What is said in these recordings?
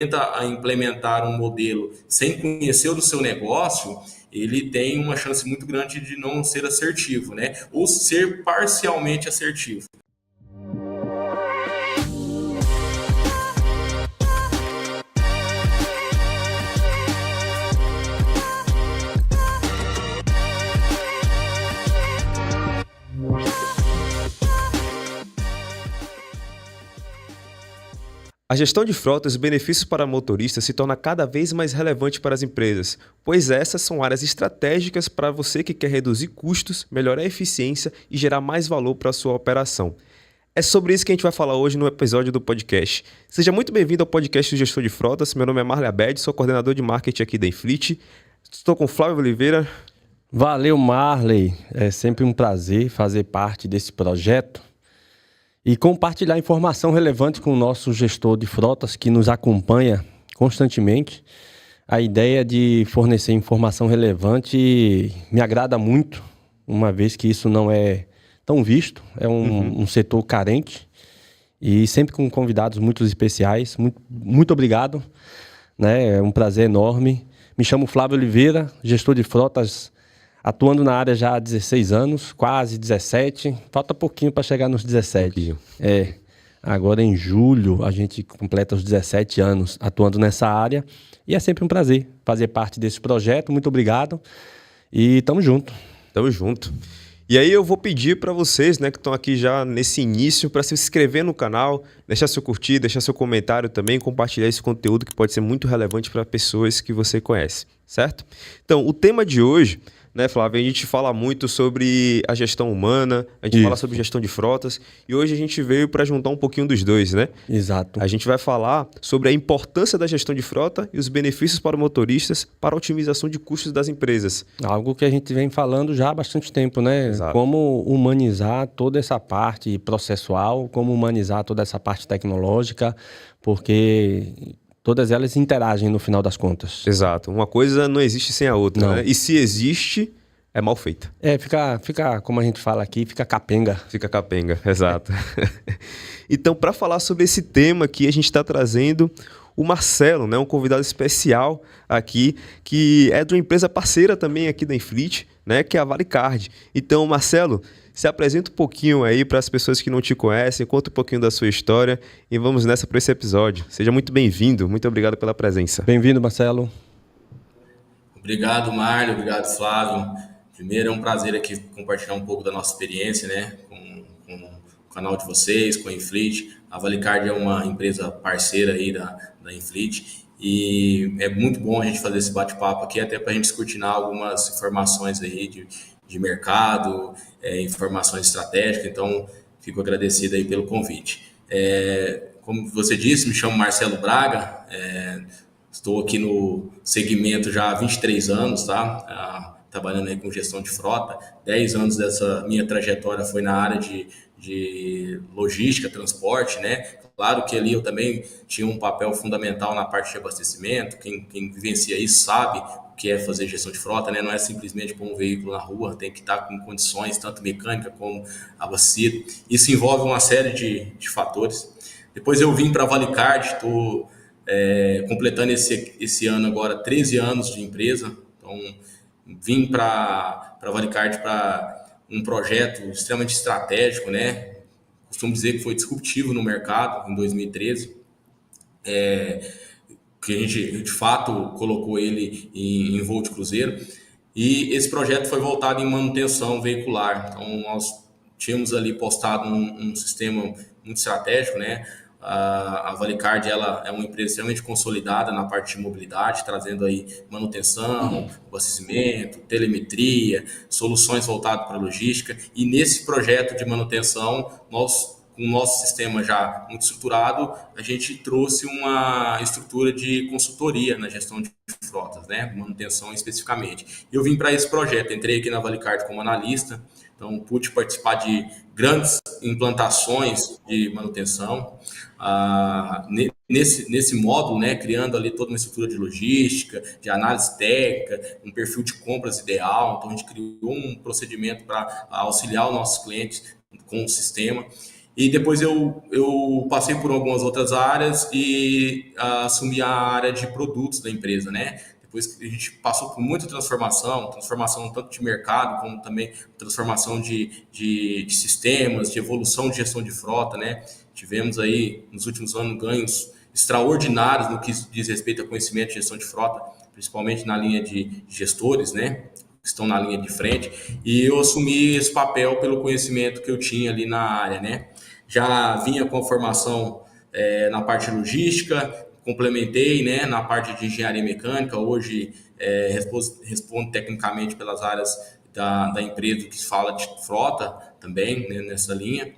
a implementar um modelo sem conhecer o seu negócio, ele tem uma chance muito grande de não ser assertivo, né? Ou ser parcialmente assertivo. A gestão de frotas e os benefícios para motoristas se torna cada vez mais relevante para as empresas, pois essas são áreas estratégicas para você que quer reduzir custos, melhorar a eficiência e gerar mais valor para a sua operação. É sobre isso que a gente vai falar hoje no episódio do podcast. Seja muito bem-vindo ao podcast do Gestor de Frotas. Meu nome é Marley Abed, sou coordenador de marketing aqui da Inflit. Estou com o Flávio Oliveira. Valeu, Marley. É sempre um prazer fazer parte desse projeto e compartilhar informação relevante com o nosso gestor de frotas que nos acompanha constantemente. A ideia de fornecer informação relevante me agrada muito, uma vez que isso não é tão visto, é um setor carente e sempre com convidados muito especiais. Muito obrigado, né? É um prazer enorme. Me chamo Flávio Oliveira, gestor de frotas, atuando na área já há 16 anos, quase 17. Falta pouquinho para chegar nos 17. Agora em julho a gente completa os 17 anos atuando nessa área. E é sempre um prazer fazer parte desse projeto. Muito obrigado e tamo junto. Tamo junto. E aí eu vou pedir para vocês, né, que estão aqui já nesse início, para se inscrever no canal, deixar seu curtir, deixar seu comentário também, compartilhar esse conteúdo que pode ser muito relevante para pessoas que você conhece, certo? Então, o tema de hoje, né, Flávio, a gente fala muito sobre a gestão humana, a gente fala sobre gestão de frotas, e hoje a gente veio para juntar um pouquinho dos dois, né? Exato. A gente vai falar sobre a importância da gestão de frota e os benefícios para motoristas para a otimização de custos das empresas. Algo que a gente vem falando já há bastante tempo, né? Exato. Como humanizar toda essa parte processual, como humanizar toda essa parte tecnológica, porque todas elas interagem no final das contas. Exato. Uma coisa não existe sem a outra, Não. né? E se existe, é mal feita. Fica, como a gente fala aqui, fica capenga. Fica capenga, exato. Então, para falar sobre esse tema aqui, a gente está trazendo o Marcelo, né? Um convidado especial aqui, que é de uma empresa parceira também aqui da Inflit, né? Que é a Valicard. Então, Marcelo, se apresenta um pouquinho aí para as pessoas que não te conhecem, conta um pouquinho da sua história e vamos nessa para esse episódio. Seja muito bem-vindo, muito obrigado pela presença. Bem-vindo, Marcelo. Obrigado, Mário, obrigado, Flávio. Primeiro, é um prazer aqui compartilhar um pouco da nossa experiência, né, com o canal de vocês, com a Inflit. A Valicard é uma empresa parceira aí da Inflit e é muito bom a gente fazer esse bate-papo aqui, até para a gente descortinar algumas informações aí de mercado, informações estratégicas. Então, fico agradecido aí pelo convite. Como você disse, me chamo Marcelo Braga, estou aqui no segmento já há 23 anos, tá? Trabalhando aí com gestão de frota. 10 anos dessa minha trajetória foi na área de logística, transporte, né? Claro que ali eu também tinha um papel fundamental na parte de abastecimento. Quem vivencia isso sabe o que é fazer gestão de frota, né? Não é simplesmente pôr um veículo na rua, tem que estar com condições, tanto mecânica como abastecido. Isso envolve uma série de fatores. Depois eu vim para a Valicard, estou completando esse ano agora 13 anos de empresa. Então, vim para a Valicard para um projeto extremamente estratégico, né? Costumo dizer que foi disruptivo no mercado em 2013, que a gente, de fato, colocou ele em voo de cruzeiro. E esse projeto foi voltado em manutenção veicular. Então, nós tínhamos ali postado um sistema muito estratégico, né? A Valicard, ela é uma empresa extremamente consolidada na parte de mobilidade, trazendo aí manutenção, abastecimento, telemetria, soluções voltadas para a logística. E nesse projeto de manutenção, nós, com o nosso sistema já muito estruturado, a gente trouxe uma estrutura de consultoria na gestão de frotas, né? Manutenção especificamente. Eu vim para esse projeto, entrei aqui na Valicard como analista, então pude participar de grandes implantações de manutenção, nesse módulo, né, criando ali toda uma estrutura de logística, de análise técnica, um perfil de compras ideal. Então a gente criou um procedimento para auxiliar os nossos clientes com o sistema. E depois eu passei por algumas outras áreas e assumi a área de produtos da empresa, né? Depois que a gente passou por muita transformação tanto de mercado, como também transformação de sistemas, de evolução de gestão de frota, né? Tivemos aí, nos últimos anos, ganhos extraordinários no que diz respeito a conhecimento de gestão de frota, principalmente na linha de gestores, né? Que estão na linha de frente. E eu assumi esse papel pelo conhecimento que eu tinha ali na área, né? Já vinha com a formação na parte logística, complementei, né, na parte de engenharia mecânica. Hoje respondo tecnicamente pelas áreas da empresa que se fala de frota também, né, nessa linha.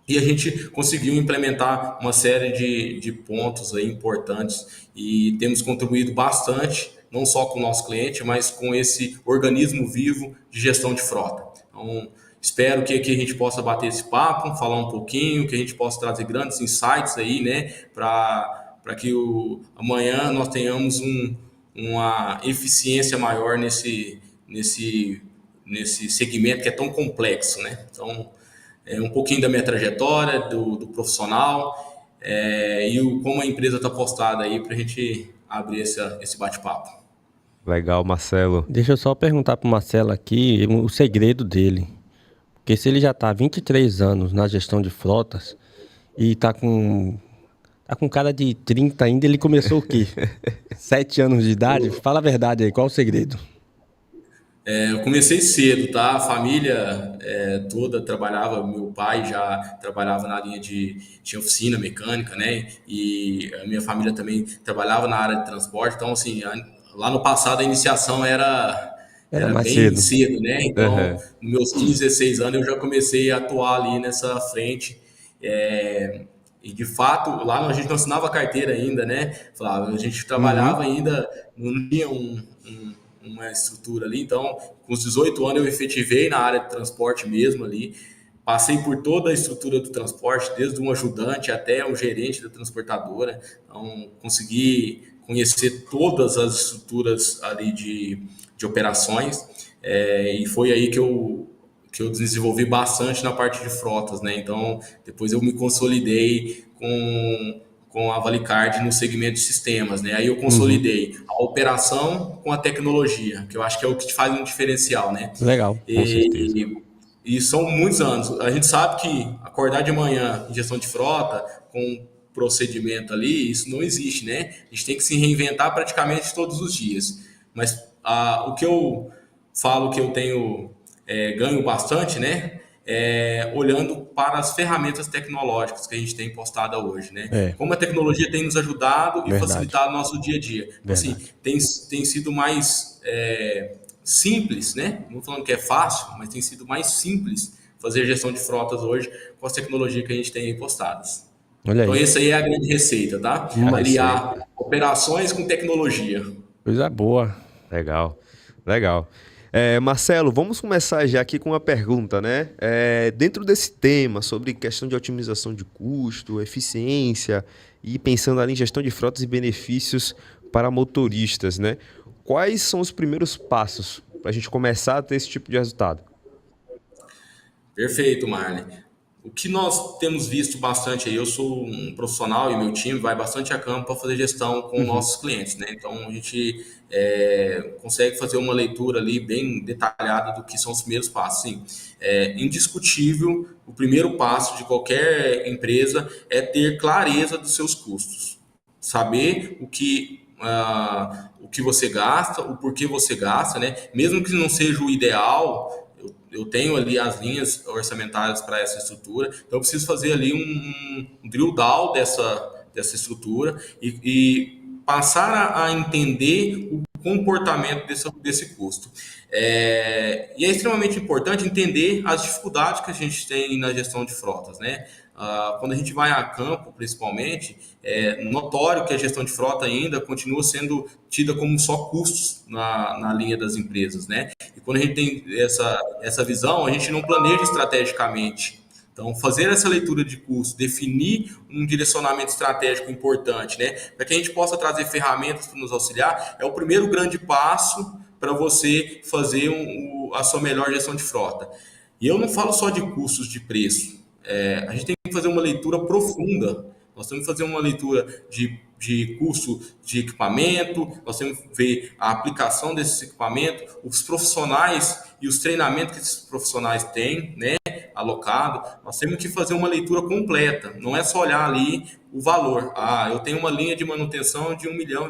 E a gente conseguiu implementar uma série de pontos aí importantes e temos contribuído bastante, não só com o nosso cliente, mas com esse organismo vivo de gestão de frota. Então, espero que aqui a gente possa bater esse papo, falar um pouquinho, que a gente possa trazer grandes insights aí, né, para que amanhã nós tenhamos uma eficiência maior nesse segmento que é tão complexo, né? Então, um pouquinho da minha trajetória, do profissional, como a empresa está postada aí para a gente abrir esse bate-papo. Legal, Marcelo. Deixa eu só perguntar para o Marcelo aqui o segredo dele. Porque se ele já está há 23 anos na gestão de frotas e está com cara de 30 ainda, ele começou o quê? 7 anos de idade? Fala a verdade aí, qual o segredo? Eu comecei cedo, tá? A família toda trabalhava, meu pai já trabalhava na linha tinha oficina mecânica, né? E a minha família também trabalhava na área de transporte. Então, assim, lá no passado a iniciação era Mais bem cedo. cedo, né? Então, Uhum. nos meus 15, 16 anos eu já comecei a atuar ali nessa frente. E de fato, lá a gente não assinava carteira ainda, né? Flávio? A gente trabalhava ainda, não tinha uma estrutura ali. Então, com os 18 anos eu efetivei na área de transporte mesmo ali. Passei por toda a estrutura do transporte, desde um ajudante até um gerente da transportadora. Então, consegui conhecer todas as estruturas ali de operações. E foi aí que eu desenvolvi bastante na parte de frotas, né? Então, depois eu me consolidei com a Valicard no segmento de sistemas, né? Aí eu consolidei a operação com a tecnologia, que eu acho que é o que te faz um diferencial, né? Legal. Com certeza. E são muitos anos. A gente sabe que acordar de manhã em gestão de frota, com procedimento ali, isso não existe, né? A gente tem que se reinventar praticamente todos os dias. Mas o que eu falo que eu tenho ganho bastante, né? Olhando para as ferramentas tecnológicas que a gente tem postada hoje, né? É, Como a tecnologia tem nos ajudado e verdade. facilitado o nosso dia a dia. Então, assim, Verdade. tem sido mais simples, né? Não falando que é fácil, mas tem sido mais simples fazer gestão de frotas hoje com as tecnologias que a gente tem aí postadas. Olha Então, aí. essa aí é a grande receita, tá? Receita. Aliar operações com tecnologia. Coisa boa. Legal, legal. Marcelo, vamos começar já aqui com uma pergunta, né? Dentro desse tema sobre questão de otimização de custo, eficiência e pensando ali em gestão de frotas e benefícios para motoristas, né? Quais são os primeiros passos para a gente começar a ter esse tipo de resultado? Perfeito, Marley. O que nós temos visto bastante aí, eu sou um profissional e meu time vai bastante a campo para fazer gestão com nossos clientes, né? Então a gente consegue fazer uma leitura ali bem detalhada do que são os primeiros passos. Sim, é indiscutível, o primeiro passo de qualquer empresa é ter clareza dos seus custos, saber o que você gasta, o porquê você gasta, né? Mesmo que não seja o ideal, eu tenho ali as linhas orçamentárias para essa estrutura, então eu preciso fazer ali um drill down dessa estrutura e passar a entender o comportamento desse custo. E é extremamente importante entender as dificuldades que a gente tem na gestão de frotas, né? Quando a gente vai a campo, principalmente, é notório que a gestão de frota ainda continua sendo tida como só custos na linha das empresas, né? E quando a gente tem essa visão, a gente não planeja estrategicamente. Então, fazer essa leitura de custo, definir um direcionamento estratégico importante, né? Para que a gente possa trazer ferramentas para nos auxiliar, é o primeiro grande passo para você fazer a sua melhor gestão de frota. E eu não falo só de custos de preço. A gente tem que fazer uma leitura profunda. Nós temos que fazer uma leitura de custo de equipamento, nós temos que ver a aplicação desses equipamentos, os profissionais e os treinamentos que esses profissionais têm, né, alocado. Nós temos que fazer uma leitura completa, não é só olhar ali o valor. Eu tenho uma linha de manutenção de R$ 1 milhão,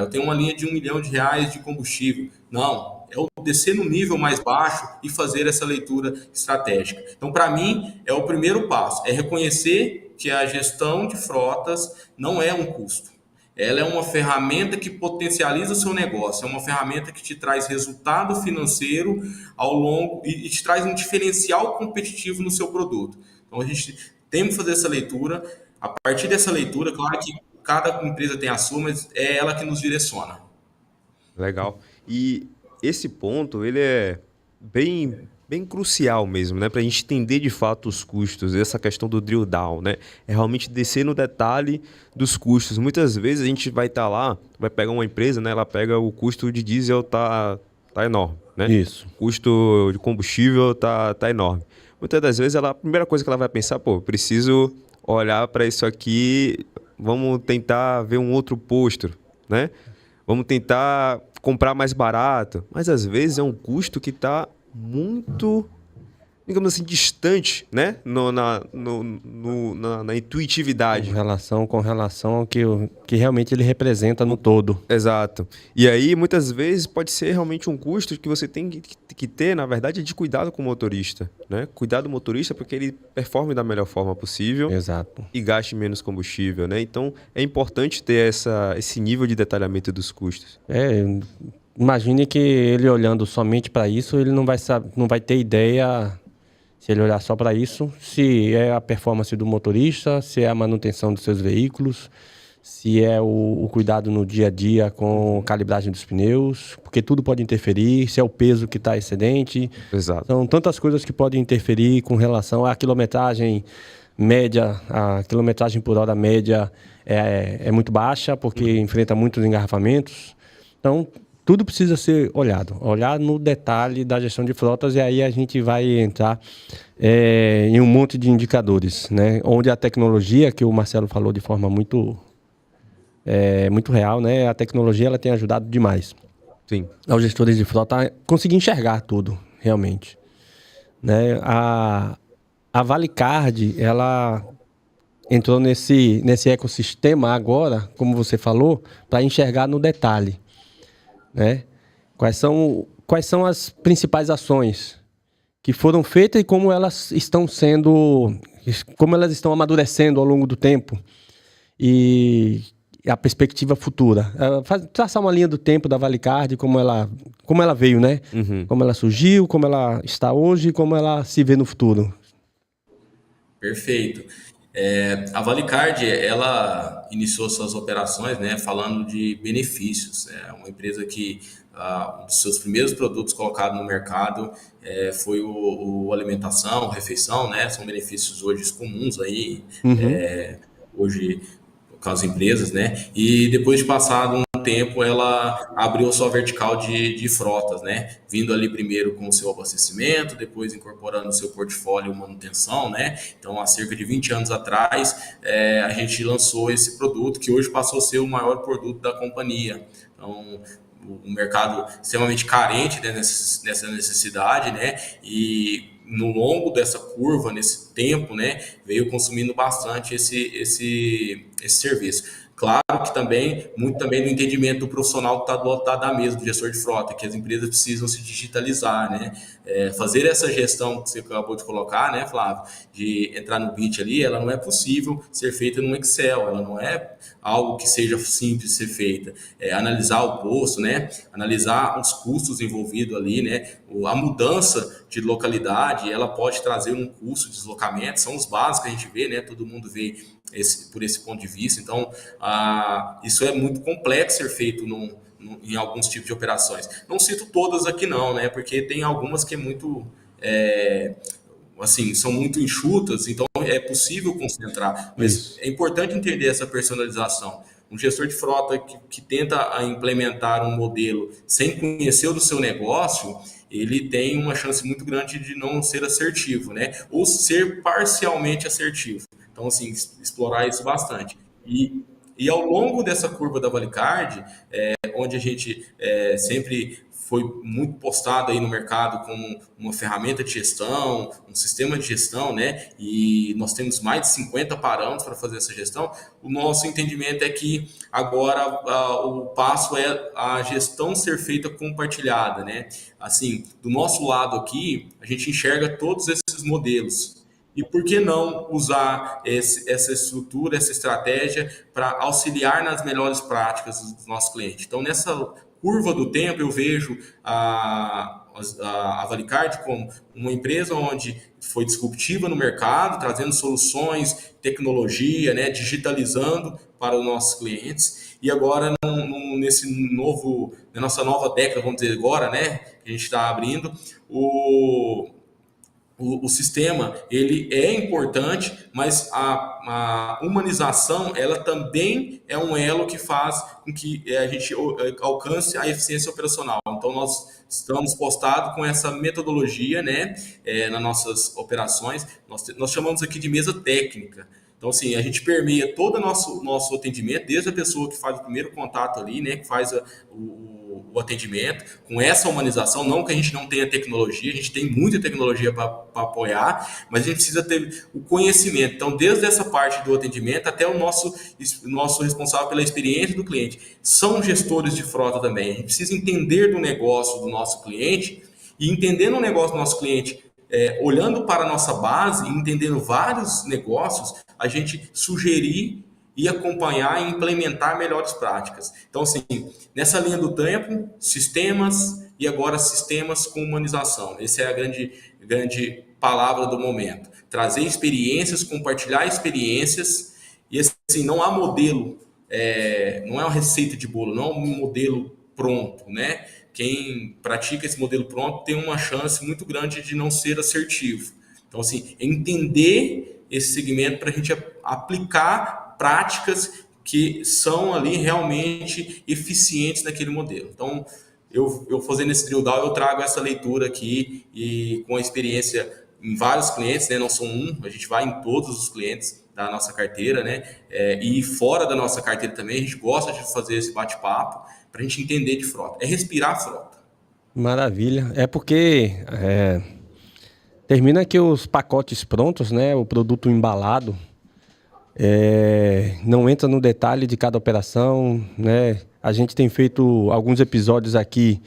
eu tenho uma linha de R$ 1 milhão de combustível. Não, é o descer no nível mais baixo e fazer essa leitura estratégica. Então, para mim, é o primeiro passo, é reconhecer que a gestão de frotas não é um custo. Ela é uma ferramenta que potencializa o seu negócio, é uma ferramenta que te traz resultado financeiro ao longo e te traz um diferencial competitivo no seu produto. Então, a gente tem que fazer essa leitura. A partir dessa leitura, claro que cada empresa tem a sua, mas é ela que nos direciona. Legal. E esse ponto, ele é bem crucial mesmo, né? Para a gente entender de fato os custos, essa questão do drill down, né? É realmente descer no detalhe dos custos. Muitas vezes a gente vai estar lá, vai pegar uma empresa, né? Ela pega o custo de diesel tá enorme, né? Isso. O custo de combustível tá enorme. Muitas das vezes a primeira coisa que ela vai pensar, preciso olhar para isso aqui, vamos tentar ver um outro posto, né? Vamos tentar comprar mais barato. Mas às vezes é um custo que está muito, digamos assim, distante, né? Na intuitividade. Com relação ao que realmente ele representa no todo. Exato. E aí, muitas vezes, pode ser realmente um custo que você tem que ter, na verdade, de cuidado com o motorista, né? Cuidar do motorista para que ele performe da melhor forma possível. Exato. E gaste menos combustível, né? Então, é importante ter esse nível de detalhamento dos custos. Imagine que ele olhando somente para isso, ele não vai ter ideia, se ele olhar só para isso, se é a performance do motorista, se é a manutenção dos seus veículos, se é o cuidado no dia a dia com calibragem dos pneus, porque tudo pode interferir, se é o peso que está excedente. Exato. São tantas coisas que podem interferir com relação à quilometragem média. A quilometragem por hora média é muito baixa, porque enfrenta muitos engarrafamentos. Então, tudo precisa ser olhar no detalhe da gestão de frotas, e aí a gente vai entrar em um monte de indicadores, né? Onde a tecnologia, que o Marcelo falou de forma muito real, né? A tecnologia ela tem ajudado demais. Sim. Aos gestores de frota a conseguir enxergar tudo, realmente. Né? A Valicard, ela entrou nesse ecossistema agora, como você falou, para enxergar no detalhe. Né? Quais são as principais ações que foram feitas e como elas estão amadurecendo ao longo do tempo e a perspectiva futura. Traçar uma linha do tempo da Valicard, como ela veio, né? Uhum. Como ela surgiu, como ela está hoje e como ela se vê no futuro. Perfeito. A Valicard, ela iniciou suas operações, né, falando de benefícios. É uma empresa que um dos seus primeiros produtos colocados no mercado foi o alimentação, refeição, né? São benefícios hoje comuns aí, hoje com as empresas, né? E depois de passado um tempo, ela abriu sua vertical de frotas, né? Vindo ali primeiro com o seu abastecimento, depois incorporando o seu portfólio manutenção, né? Então, há cerca de 20 anos atrás, a gente lançou esse produto que hoje passou a ser o maior produto da companhia. Então, o mercado extremamente carente, né, nessa necessidade, né? E no longo dessa curva, nesse tempo, né, veio consumindo bastante esse serviço. Claro que também, muito também do entendimento do profissional que está do outro lado da mesa, do gestor de frota, que as empresas precisam se digitalizar, né? Fazer essa gestão que você acabou de colocar, né, Flávio, de entrar no BIT ali, ela não é possível ser feita no Excel, ela não é algo que seja simples de ser feita. Analisar o posto, né? Analisar os custos envolvidos ali, né? A mudança de localidade, ela pode trazer um custo de deslocamento, são os básicos que a gente vê, né? Todo mundo vê por esse ponto de vista. Então, isso é muito complexo ser feito em alguns tipos de operações. Não cito todas aqui não, né? Porque tem algumas que é muito... assim, são muito enxutas, então é possível concentrar. Mas é importante entender essa personalização. Um gestor de frota que tenta implementar um modelo sem conhecer o do seu negócio, ele tem uma chance muito grande de não ser assertivo, né? Ou ser parcialmente assertivo. Então, assim, explorar isso bastante. E ao longo dessa curva da Valicard, onde a gente sempre foi muito postado aí no mercado como uma ferramenta de gestão, um sistema de gestão, né? E nós temos mais de 50 parâmetros para fazer essa gestão. O nosso entendimento é que agora o passo é a gestão ser feita compartilhada, né? Assim, do nosso lado aqui, a gente enxerga todos esses modelos. E por que não usar essa estrutura, essa estratégia para auxiliar nas melhores práticas dos nossos clientes? Então, nessa curva do tempo, eu vejo a Valicard como uma empresa onde foi disruptiva no mercado, trazendo soluções, tecnologia, né, digitalizando para os nossos clientes. E agora, na nossa nova década, vamos dizer agora, né, que a gente está abrindo, o sistema ele é importante, mas a humanização ela também é um elo que faz com que a gente alcance a eficiência operacional. Então nós estamos postados com essa metodologia, né, nas nossas operações. Nós chamamos aqui de mesa técnica. Então, assim, a gente permeia todo o nosso atendimento, desde a pessoa que faz o primeiro contato ali, né, que faz o atendimento, com essa humanização, não que a gente não tenha tecnologia, a gente tem muita tecnologia para apoiar, mas a gente precisa ter o conhecimento. Então, desde essa parte do atendimento até o nosso responsável pela experiência do cliente. São gestores de frota também. A gente precisa entender do negócio do nosso cliente e entendendo o negócio do nosso cliente, olhando para a nossa base e entendendo vários negócios, a gente sugerir e acompanhar e implementar melhores práticas. Então, assim, nessa linha do tempo, sistemas e agora sistemas com humanização. Essa é a grande palavra do momento. Trazer experiências, compartilhar experiências e, assim, não há modelo, não é uma receita de bolo, não é um modelo pronto, né? Quem pratica esse modelo pronto tem uma chance muito grande de não ser assertivo. Então, assim, entender esse segmento para a gente aplicar práticas que são ali realmente eficientes naquele modelo. Então, eu fazendo esse drill down, eu trago essa leitura aqui e com a experiência em vários clientes, né? Não são a gente vai em todos os clientes da nossa carteira, né? E fora da nossa carteira também, a gente gosta de fazer esse bate-papo para a gente entender de frota. É respirar a frota. Maravilha. É porque termina que os pacotes prontos, né? O produto embalado, não entra no detalhe de cada operação, né? A gente tem feito alguns episódios aqui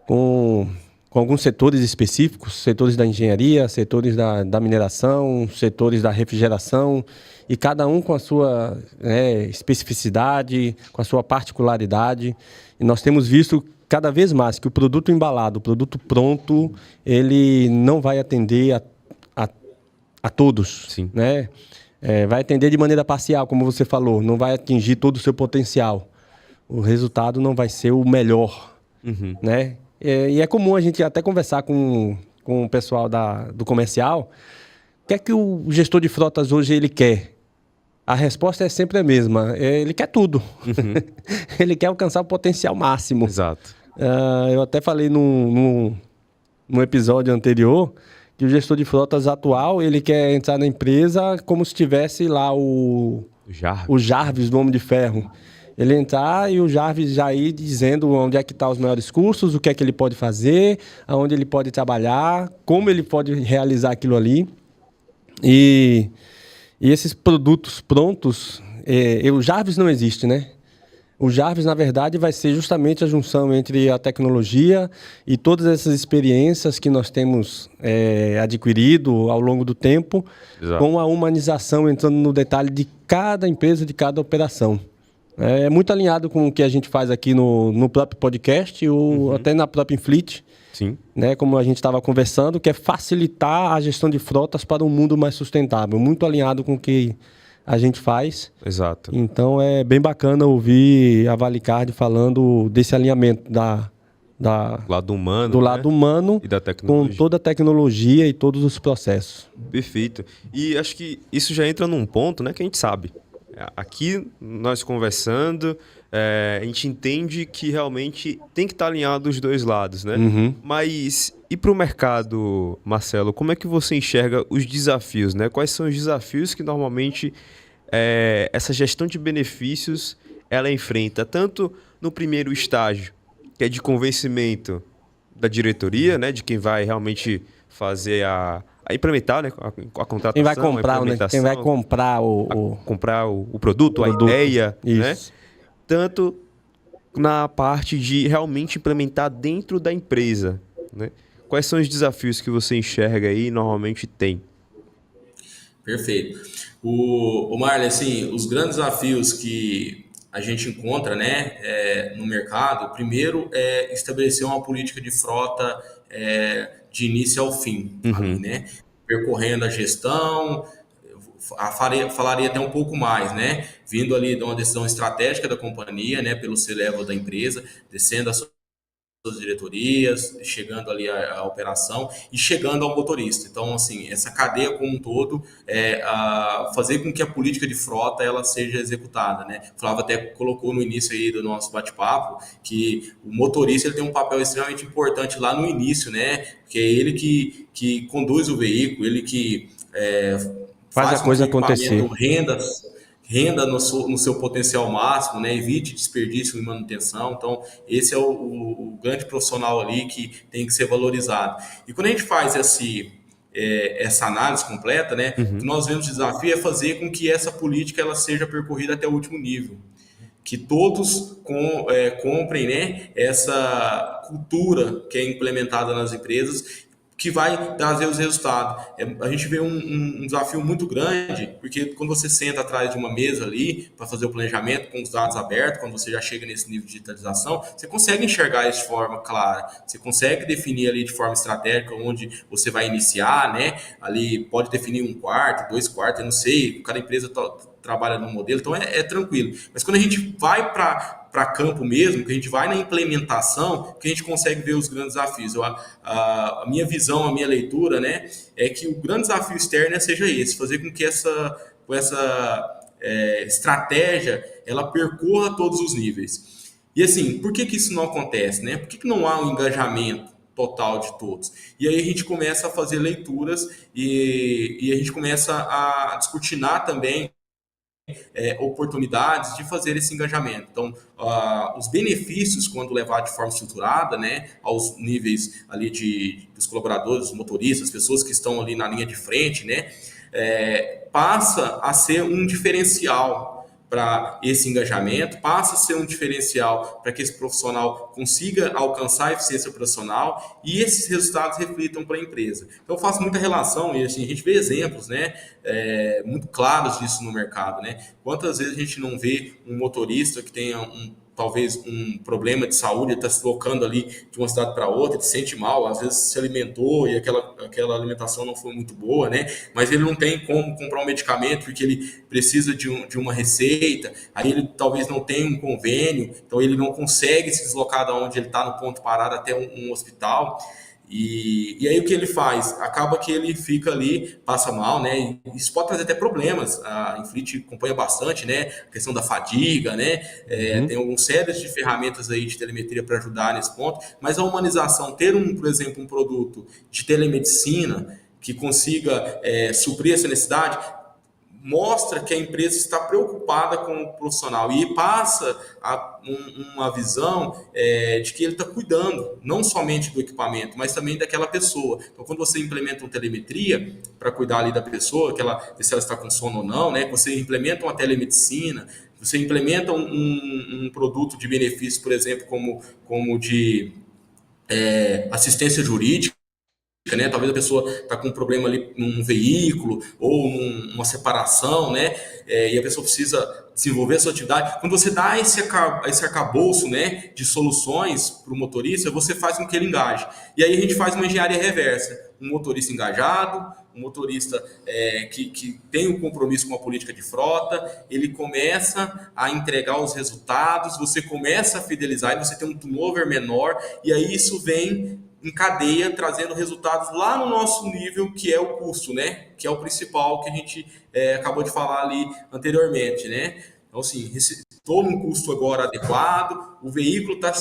com alguns setores específicos, setores da engenharia, setores da mineração, setores da refrigeração, e cada um com a sua especificidade, com a sua particularidade. E nós temos visto cada vez mais que o produto embalado, o produto pronto, ele não vai atender a todos. Sim. Né? Vai atender de maneira parcial, como você falou, não vai atingir todo o seu potencial. O resultado não vai ser o melhor. Uhum. Né? E é comum a gente até conversar com o pessoal do comercial. O que é que o gestor de frotas hoje ele quer? A resposta é sempre a mesma. Ele quer tudo. Uhum. Ele quer alcançar o potencial máximo. Exato. Eu até falei no episódio anterior que o gestor de frotas atual, ele quer entrar na empresa como se tivesse lá o Jarvis do Homem de Ferro. Ele entrar e o Jarvis já ir dizendo onde é que estão os melhores cursos, o que é que ele pode fazer, aonde ele pode trabalhar, como ele pode realizar aquilo ali. E esses produtos prontos, o Jarvis não existe, né? O Jarvis, na verdade, vai ser justamente a junção entre a tecnologia e todas essas experiências que nós temos adquirido ao longo do tempo, Exato. Com a humanização entrando no detalhe de cada empresa, de cada operação. É muito alinhado com o que a gente faz aqui no próprio podcast ou até na própria Infleet. Sim. Né, como a gente estava conversando, que é facilitar a gestão de frotas para um mundo mais sustentável. Muito alinhado com o que a gente faz. Exato. Então é bem bacana ouvir a Valicard falando desse alinhamento lado humano, do lado humano e da tecnologia. Com toda a tecnologia e todos os processos. Perfeito. E acho que isso já entra num ponto, né, que a gente sabe. Aqui nós conversando, a gente entende que realmente tem que estar alinhado os dois lados, né? Uhum. Mas e para o mercado, Marcelo, como é que você enxerga os desafios, né? Quais são os desafios que normalmente essa gestão de benefícios ela enfrenta, tanto no primeiro estágio, que é de convencimento da diretoria, né? De quem vai realmente fazer a implementar, né? A Quem vai contratação, a comprar, né? Quem vai implementação, comprar comprar o produto, a produto. ideia, né? Isso. Tanto na parte de realmente implementar dentro da empresa, né? Quais são os desafios que você enxerga aí e normalmente tem? Perfeito. O Marley, assim, os grandes desafios que a gente encontra, né, no mercado, primeiro é estabelecer uma política de frota de início ao fim, ali, Uhum. né, percorrendo a gestão, falaria até um pouco mais, né, vindo ali de uma decisão estratégica da companhia, né, pelo C-level da empresa, descendo a suas diretorias, chegando ali à operação e chegando ao motorista. Então, assim, essa cadeia como um todo fazer com que a política de frota ela seja executada, né? O Flávio até colocou no início aí do nosso bate-papo que o motorista ele tem um papel extremamente importante lá no início, né? Porque é ele que conduz o veículo, ele que Faz a faz com que coisa o equipamento acontecer. renda no seu potencial máximo, né? Evite desperdício em manutenção. Então, esse é o grande profissional ali que tem que ser valorizado. E quando a gente faz essa análise completa, né? O que Uhum. nós vemos de desafio é fazer com que essa política ela seja percorrida até o último nível. Que todos comprem, né, essa cultura que é implementada nas empresas que vai trazer os resultados. A gente vê um desafio muito grande, porque quando você senta atrás de uma mesa ali para fazer o planejamento com os dados abertos, quando você já chega nesse nível de digitalização, você consegue enxergar isso de forma clara, você consegue definir ali de forma estratégica onde você vai iniciar, né? Ali pode definir um quarto, dois quartos, eu não sei, cada empresa trabalha no modelo, então é tranquilo. Mas quando a gente vai para campo mesmo, que a gente vai na implementação, que a gente consegue ver os grandes desafios. A minha visão, a minha leitura, né, é que o grande desafio externo seja esse, fazer com que essa estratégia ela percorra todos os níveis. E assim, por que isso não acontece, né? Por que não há um engajamento total de todos? E aí a gente começa a fazer leituras e a gente começa a descortinar também oportunidades de fazer esse engajamento. Então, os benefícios, quando levados de forma estruturada, né, aos níveis ali dos colaboradores, dos motoristas, pessoas que estão ali na linha de frente, né, passa a ser um diferencial para esse engajamento, passa a ser um diferencial para que esse profissional consiga alcançar a eficiência profissional e esses resultados reflitam para a empresa. Então, eu faço muita relação e assim, a gente vê exemplos, né, muito claros disso no mercado, né? Quantas vezes a gente não vê um motorista que tenha talvez um problema de saúde, ele está se deslocando ali de uma cidade para outra, ele se sente mal, às vezes se alimentou e aquela alimentação não foi muito boa, né? Mas ele não tem como comprar um medicamento porque ele precisa de uma receita, aí ele talvez não tenha um convênio, então ele não consegue se deslocar da onde ele está no ponto parado até um hospital. E aí o que ele faz? Acaba que ele fica ali, passa mal, né? Isso pode trazer até problemas. A Inflit acompanha bastante, né? A questão da fadiga, né? Uhum. Tem algumas séries de ferramentas aí de telemetria para ajudar nesse ponto, mas a humanização, ter por exemplo, um produto de telemedicina que consiga suprir essa necessidade, mostra que a empresa está preocupada com o profissional e passa uma visão de que ele está cuidando não somente do equipamento, mas também daquela pessoa. Então, quando você implementa uma telemetria para cuidar ali da pessoa, se ela está com sono ou não, né? Você implementa uma telemedicina, você implementa um produto de benefício, por exemplo, como de assistência jurídica, né? Talvez a pessoa está com um problema ali num veículo ou numa separação, né? E a pessoa precisa desenvolver a sua atividade. Quando você dá esse arcabouço, né, de soluções para o motorista, você faz com que ele engaje. E aí a gente faz uma engenharia reversa. Um motorista engajado, um motorista que tem um compromisso com a política de frota, ele começa a entregar os resultados, você começa a fidelizar e você tem um turnover menor, e aí isso vem em cadeia, trazendo resultados lá no nosso nível, que é o custo, né? Que é o principal que a gente acabou de falar ali anteriormente, né? Então, assim, estou num custo agora adequado, o veículo está...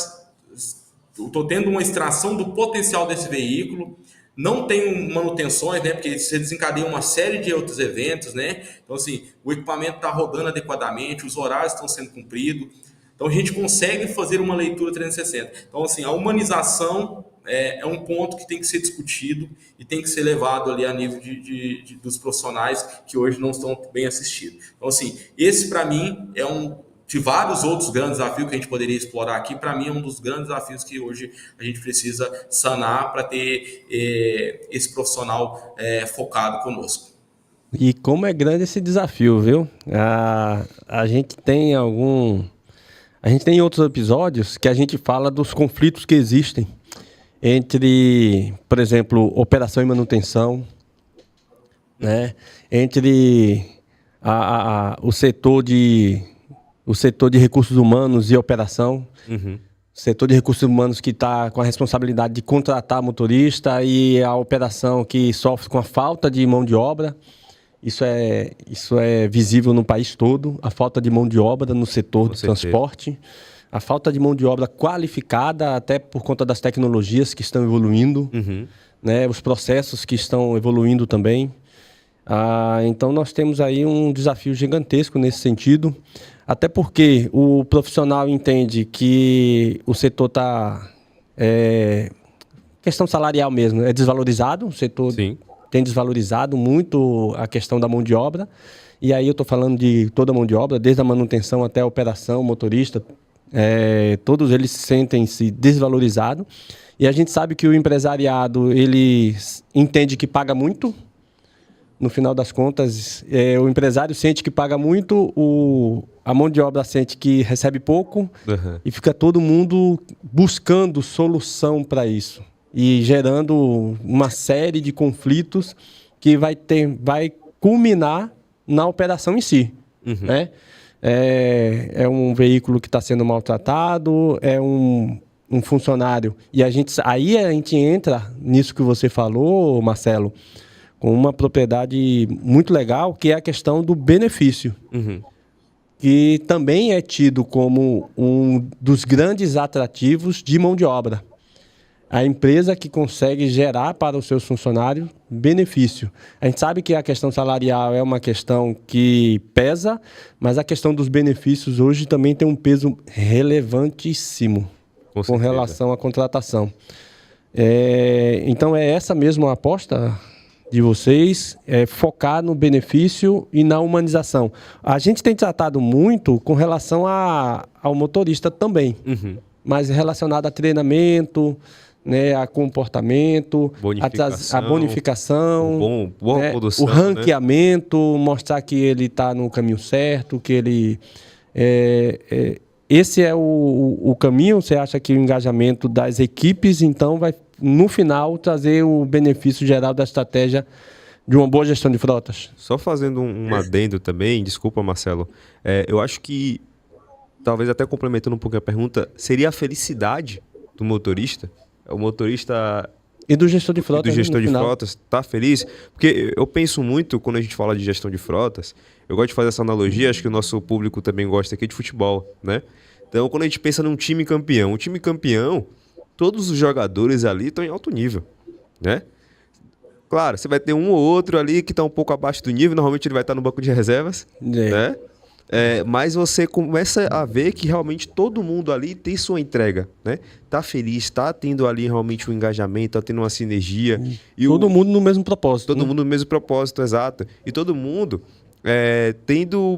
Estou tendo uma extração do potencial desse veículo, não tenho manutenções, né? Porque você desencadeia uma série de outros eventos, né? Então, assim, o equipamento está rodando adequadamente, os horários estão sendo cumpridos. Então, a gente consegue fazer uma leitura 360. Então, assim, a humanização é um ponto que tem que ser discutido e tem que ser levado ali a nível dos profissionais que hoje não estão bem assistidos. Então, assim, esse para mim é de vários outros grandes desafios que a gente poderia explorar aqui, para mim é um dos grandes desafios que hoje a gente precisa sanar para ter esse profissional focado conosco. E como é grande esse desafio, viu? A gente tem outros episódios que a gente fala dos conflitos que existem entre, por exemplo, operação e manutenção, né? Entre o setor de recursos humanos e operação. Uhum. Setor de recursos humanos que está com a responsabilidade de contratar motorista e a operação que sofre com a falta de mão de obra. Isso é visível no país todo, a falta de mão de obra no setor de transporte, a falta de mão de obra qualificada, até por conta das tecnologias que estão evoluindo, né, os processos que estão evoluindo também. Então, nós temos aí um desafio gigantesco nesse sentido, até porque o profissional entende que o setor está... questão salarial mesmo, é desvalorizado, o setor... Sim. Tem desvalorizado muito a questão da mão de obra, e aí eu estou falando de toda a mão de obra, desde a manutenção até a operação, motorista, todos eles sentem-se desvalorizados, e a gente sabe que o empresariado, ele entende que paga muito, no final das contas, o empresário sente que paga muito, a mão de obra sente que recebe pouco, e fica todo mundo buscando solução para isso. E gerando uma série de conflitos que vai culminar na operação em si. Né? É um veículo que está sendo maltratado, é um funcionário. E aí a gente entra nisso que você falou, Marcelo, com uma propriedade muito legal, que é a questão do benefício. Que também é tido como um dos grandes atrativos de mão de obra. A empresa que consegue gerar para os seus funcionários benefício. A gente sabe que a questão salarial é uma questão que pesa, mas a questão dos benefícios hoje também tem um peso relevantíssimo com relação à contratação. Então, é essa mesma a aposta de vocês, focar no benefício e na humanização. A gente tem tratado muito com relação ao motorista também, mas relacionado a treinamento, né, a comportamento, a bonificação, boa produção, o ranqueamento, né? Mostrar que ele está no caminho certo, que ele... esse é o caminho. Você acha que o engajamento das equipes, então, vai, no final, trazer o benefício geral da estratégia de uma boa gestão de frotas? Só fazendo um adendo também, desculpa, Marcelo, eu acho que, talvez até complementando um pouco a pergunta, seria a felicidade do motorista? O motorista... E do gestor de frotas. E do gestor de frotas tá feliz? Porque eu penso muito, quando a gente fala de gestão de frotas, eu gosto de fazer essa analogia, acho que o nosso público também gosta aqui de futebol, né? Então, quando a gente pensa num time campeão, todos os jogadores ali estão em alto nível, né? Claro, você vai ter um ou outro ali que está um pouco abaixo do nível, normalmente ele vai estar no banco de reservas, né? Mas você começa a ver que realmente todo mundo ali tem sua entrega, né? Tá feliz, tá tendo ali realmente um engajamento, tá tendo uma sinergia. E todo mundo no mesmo propósito. Todo mundo no mesmo propósito, exato. E todo mundo tendo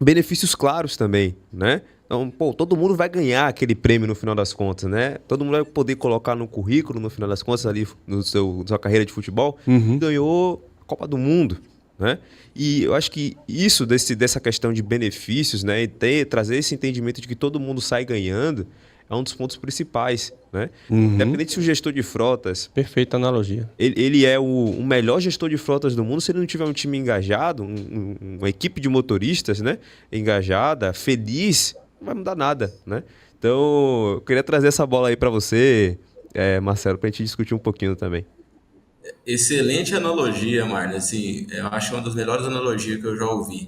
benefícios claros também, né? Então, todo mundo vai ganhar aquele prêmio no final das contas, né? Todo mundo vai poder colocar no currículo, no final das contas, ali na sua carreira de futebol, ganhou a Copa do Mundo, né? E eu acho que isso, dessa questão de benefícios, né, e trazer esse entendimento de que todo mundo sai ganhando, é um dos pontos principais, né? Independente se o gestor de frotas... Perfeita analogia. Ele é o melhor gestor de frotas do mundo, se ele não tiver um time engajado, uma equipe de motoristas, né, engajada, feliz, não vai mudar nada, né? Então, eu queria trazer essa bola aí para você, Marcelo, para a gente discutir um pouquinho também. Excelente analogia, Marlon. Assim, eu acho uma das melhores analogias que eu já ouvi.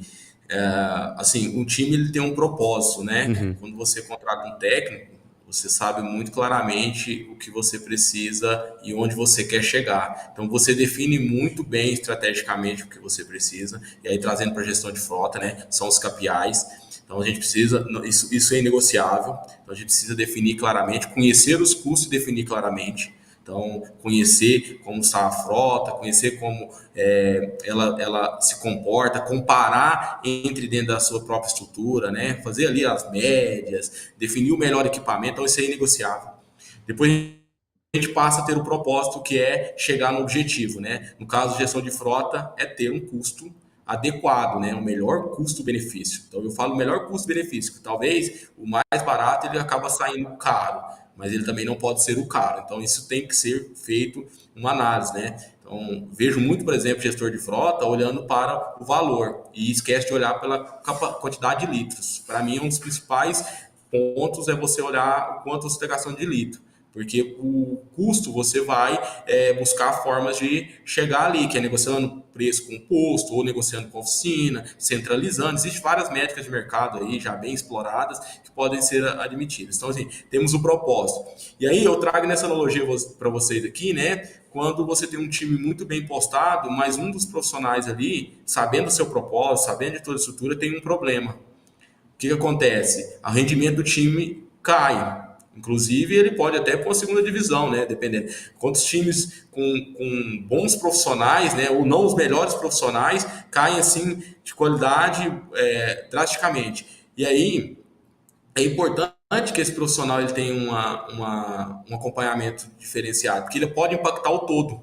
Assim, um time ele tem um propósito, né? Uhum. Quando você contrata um técnico, você sabe muito claramente o que você precisa e onde você quer chegar. Então, você define muito bem estrategicamente o que você precisa. E aí, trazendo para a gestão de frota, né? São os KPIs. Então, a gente precisa, isso é inegociável. Então, a gente precisa definir claramente, conhecer os custos e definir claramente. Então, conhecer como está a frota, conhecer como ela se comporta, comparar entre dentro da sua própria estrutura, né? Fazer ali as médias, definir o melhor equipamento, então isso é inegociável. Depois a gente passa a ter o propósito que é chegar no objetivo, né? No caso de gestão de frota, é ter um custo adequado, né? O melhor custo-benefício. Então eu falo melhor custo-benefício, talvez o mais barato ele acaba saindo caro, mas ele também não pode ser o caro. Então isso tem que ser feito uma análise, né? Então vejo muito, por exemplo, gestor de frota olhando para o valor e esquece de olhar pela quantidade de litros. Para mim, um dos principais pontos é você olhar o quanto você está gastando de litro. Porque o custo você vai buscar formas de chegar ali, que é negociando preço com o posto, ou negociando com a oficina, centralizando. Existem várias métricas de mercado aí já bem exploradas que podem ser admitidas. Então, assim, temos o propósito. E aí eu trago nessa analogia para vocês aqui, né? Quando você tem um time muito bem postado, mas um dos profissionais ali, sabendo o seu propósito, sabendo de toda a estrutura, tem um problema. O que acontece? O rendimento do time cai. Inclusive, ele pode até pôr a segunda divisão, né? Dependendo. Quantos times com bons profissionais, né? Ou não os melhores profissionais, caem assim de qualidade drasticamente. E aí é importante que esse profissional ele tenha um acompanhamento diferenciado, porque ele pode impactar o todo.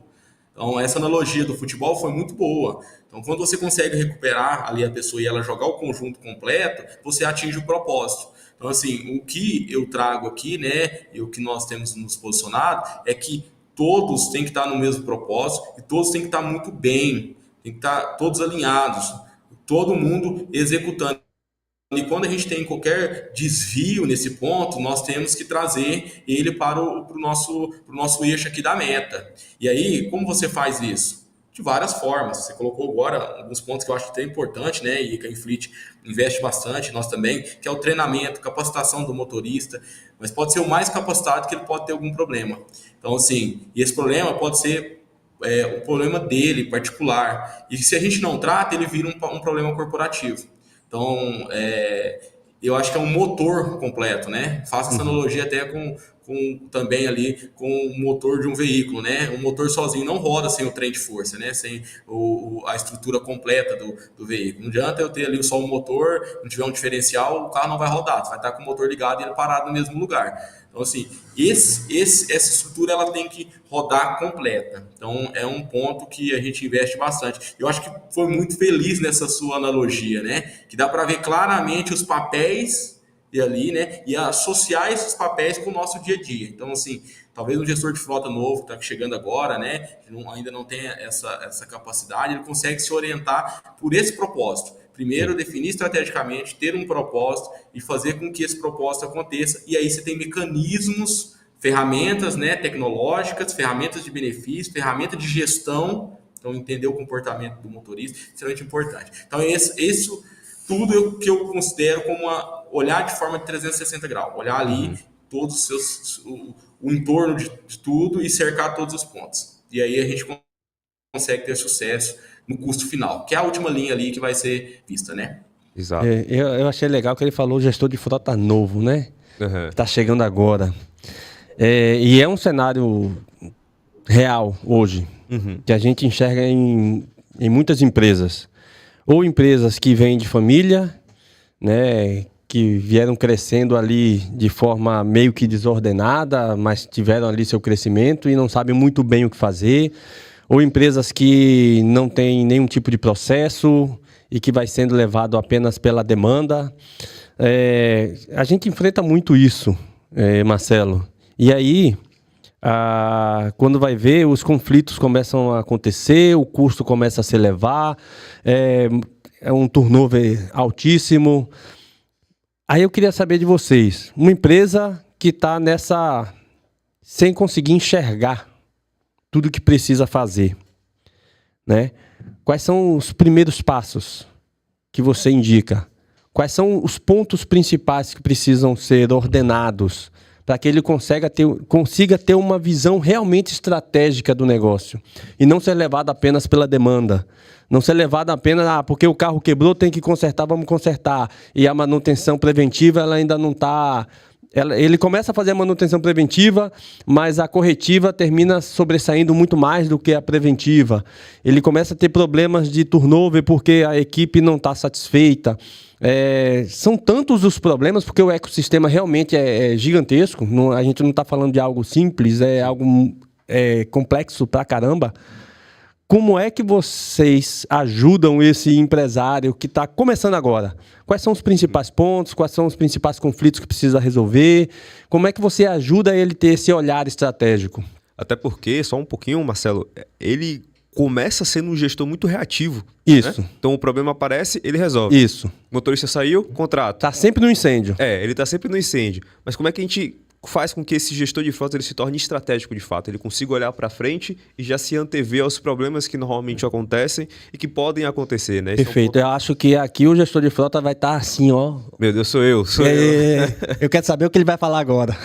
Então, essa analogia do futebol foi muito boa. Então, quando você consegue recuperar ali a pessoa e ela jogar o conjunto completo, você atinge o propósito. Então, assim, o que eu trago aqui, né, e o que nós temos nos posicionado, é que todos têm que estar no mesmo propósito e todos têm que estar muito bem, tem que estar todos alinhados, todo mundo executando. E quando a gente tem qualquer desvio nesse ponto, nós temos que trazer ele para o nosso eixo aqui da meta. E aí, como você faz isso? De várias formas. Você colocou agora alguns pontos que eu acho que é importante, né? E que a Infleet investe bastante, nós também, que é o treinamento, capacitação do motorista, mas pode ser o mais capacitado que ele pode ter algum problema. Então, assim, e esse problema pode ser o problema dele, particular. E se a gente não trata, ele vira um problema corporativo. Então, eu acho que é um motor completo, né? Faço essa analogia até também ali com o motor de um veículo, né? Um motor sozinho não roda sem o trem de força, né? Sem a estrutura completa do veículo. Não adianta eu ter ali só o motor, não tiver um diferencial, o carro não vai rodar. Você vai estar com o motor ligado e ele parado no mesmo lugar. Então, assim, essa estrutura ela tem que rodar completa. Então, é um ponto que a gente investe bastante. Eu acho que foi muito feliz nessa sua analogia, né? Que dá para ver claramente os papéis e ali, né? E associar esses papéis com o nosso dia a dia. Então, assim, talvez um gestor de frota novo que está chegando agora, né? Ainda não tem essa capacidade, ele consegue se orientar por esse propósito. Primeiro, definir estrategicamente, ter um propósito e fazer com que esse propósito aconteça. E aí você tem mecanismos, ferramentas, né, tecnológicas, ferramentas de benefício, ferramenta de gestão. Então, entender o comportamento do motorista é extremamente importante. Então, isso tudo que eu considero como olhar de forma de 360 graus. Olhar ali todos os seus, o entorno de tudo e cercar todos os pontos. E aí a gente consegue ter sucesso no custo final, que é a última linha ali que vai ser vista, né? Exato. Eu achei legal que ele falou gestor de frota novo, né? Uhum. Que tá chegando agora. E é um cenário real hoje, que a gente enxerga em muitas empresas. Ou empresas que vêm de família, né? Que vieram crescendo ali de forma meio que desordenada, mas tiveram ali seu crescimento e não sabem muito bem o que fazer. Ou empresas que não têm nenhum tipo de processo e que vai sendo levado apenas pela demanda. A gente enfrenta muito isso, Marcelo. E aí, quando vai ver, os conflitos começam a acontecer, o custo começa a se elevar, é um turnover altíssimo. Aí eu queria saber de vocês, uma empresa que está sem conseguir enxergar tudo que precisa fazer, né? Quais são os primeiros passos que você indica? Quais são os pontos principais que precisam ser ordenados para que ele consiga ter uma visão realmente estratégica do negócio e não ser levado apenas pela demanda? Não ser levado apenas, porque o carro quebrou, tem que consertar, vamos consertar. E a manutenção preventiva, ela ainda não está... Ele começa a fazer a manutenção preventiva, mas a corretiva termina sobressaindo muito mais do que a preventiva. Ele começa a ter problemas de turnover porque a equipe não está satisfeita. São tantos os problemas, porque o ecossistema realmente é gigantesco. A gente não está falando de algo simples, é algo complexo pra caramba. Como é que vocês ajudam esse empresário que está começando agora? Quais são os principais pontos? Quais são os principais conflitos que precisa resolver? Como é que você ajuda ele a ter esse olhar estratégico? Até porque, só um pouquinho, Marcelo, ele começa sendo um gestor muito reativo. Isso. Né? Então o problema aparece, ele resolve. Isso. O motorista saiu, contrato. Está sempre no incêndio. Ele está sempre no incêndio. Mas como é que a gente faz com que esse gestor de frota ele se torne estratégico de fato, ele consiga olhar para frente e já se antever aos problemas que normalmente acontecem e que podem acontecer, né? Perfeito, eu acho que aqui o gestor de frota vai estar assim, ó. Meu Deus, sou eu. Eu quero saber o que ele vai falar agora.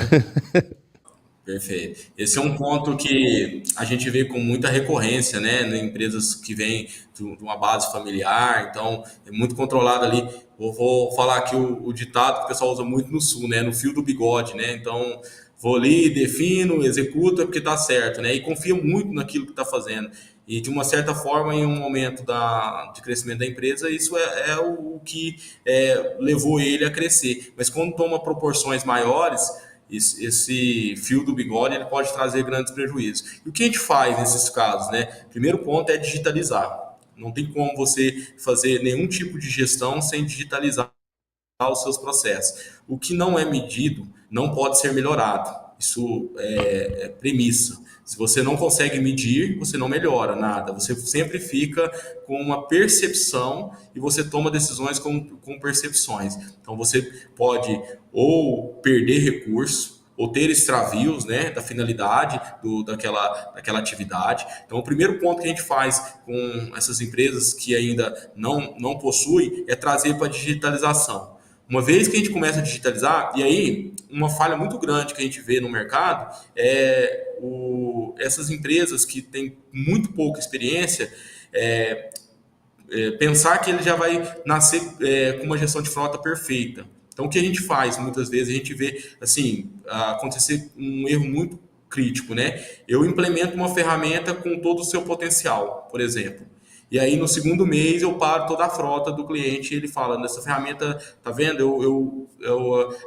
Perfeito. Esse é um ponto que a gente vê com muita recorrência, né, em empresas que vêm de uma base familiar, então é muito controlado ali. Eu vou falar aqui o ditado que o pessoal usa muito no Sul, né, no fio do bigode, né, então vou ali, defino, executo, é porque tá certo, né, e confia muito naquilo que está fazendo. E de uma certa forma, em um momento de crescimento da empresa, isso é o que levou ele a crescer. Mas quando toma proporções maiores, esse fio do bigode ele pode trazer grandes prejuízos. E o que a gente faz nesses casos, né? Primeiro ponto é digitalizar. Não tem como você fazer nenhum tipo de gestão sem digitalizar os seus processos. O que não é medido não pode ser melhorado. Isso é premissa. Se você não consegue medir, você não melhora nada. Você sempre fica com uma percepção e você toma decisões com percepções. Então, você pode ou perder recurso, ou ter extravios, né, da finalidade daquela atividade. Então, o primeiro ponto que a gente faz com essas empresas que ainda não possuem é trazer para a digitalização. Uma vez que a gente começa a digitalizar, e aí uma falha muito grande que a gente vê no mercado é essas empresas que têm muito pouca experiência, pensar que ele já vai nascer com uma gestão de frota perfeita. Então, o que a gente faz? Muitas vezes a gente vê assim, acontecer um erro muito crítico, né? Eu implemento uma ferramenta com todo o seu potencial, por exemplo. E aí, no segundo mês, eu paro toda a frota do cliente e ele fala, nessa ferramenta, tá vendo?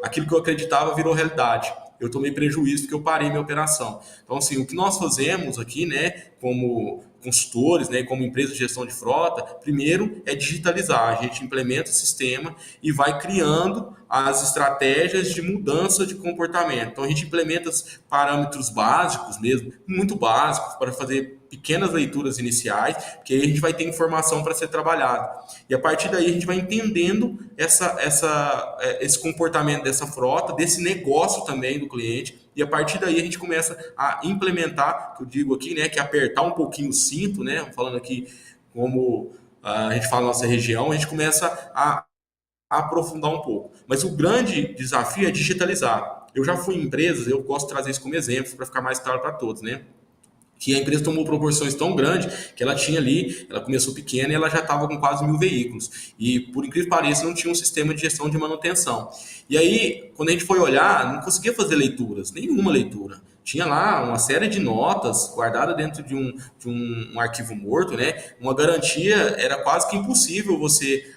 Aquilo que eu acreditava virou realidade. Eu tomei prejuízo porque eu parei minha operação. Então, assim, o que nós fazemos aqui, né, como consultores, né, como empresa de gestão de frota, primeiro é digitalizar. A gente implementa o sistema e vai criando as estratégias de mudança de comportamento. Então, a gente implementa os parâmetros básicos mesmo, muito básicos, para fazer pequenas leituras iniciais, que aí a gente vai ter informação para ser trabalhado. E a partir daí a gente vai entendendo esse comportamento dessa frota, desse negócio também do cliente, e a partir daí a gente começa a implementar, que eu digo aqui, né, que é apertar um pouquinho o cinto, né, falando aqui como a gente fala na nossa região, a gente começa a aprofundar um pouco. Mas o grande desafio é digitalizar. Eu já fui em empresas, eu gosto de trazer isso como exemplo, para ficar mais claro para todos, né, que a empresa tomou proporções tão grandes que ela tinha ali, ela começou pequena e ela já estava com quase 1.000 veículos. E, por incrível que pareça, não tinha um sistema de gestão de manutenção. E aí, quando a gente foi olhar, não conseguia fazer leituras, nenhuma leitura. Tinha lá uma série de notas guardadas dentro de um arquivo morto, né? Uma garantia, era quase que impossível você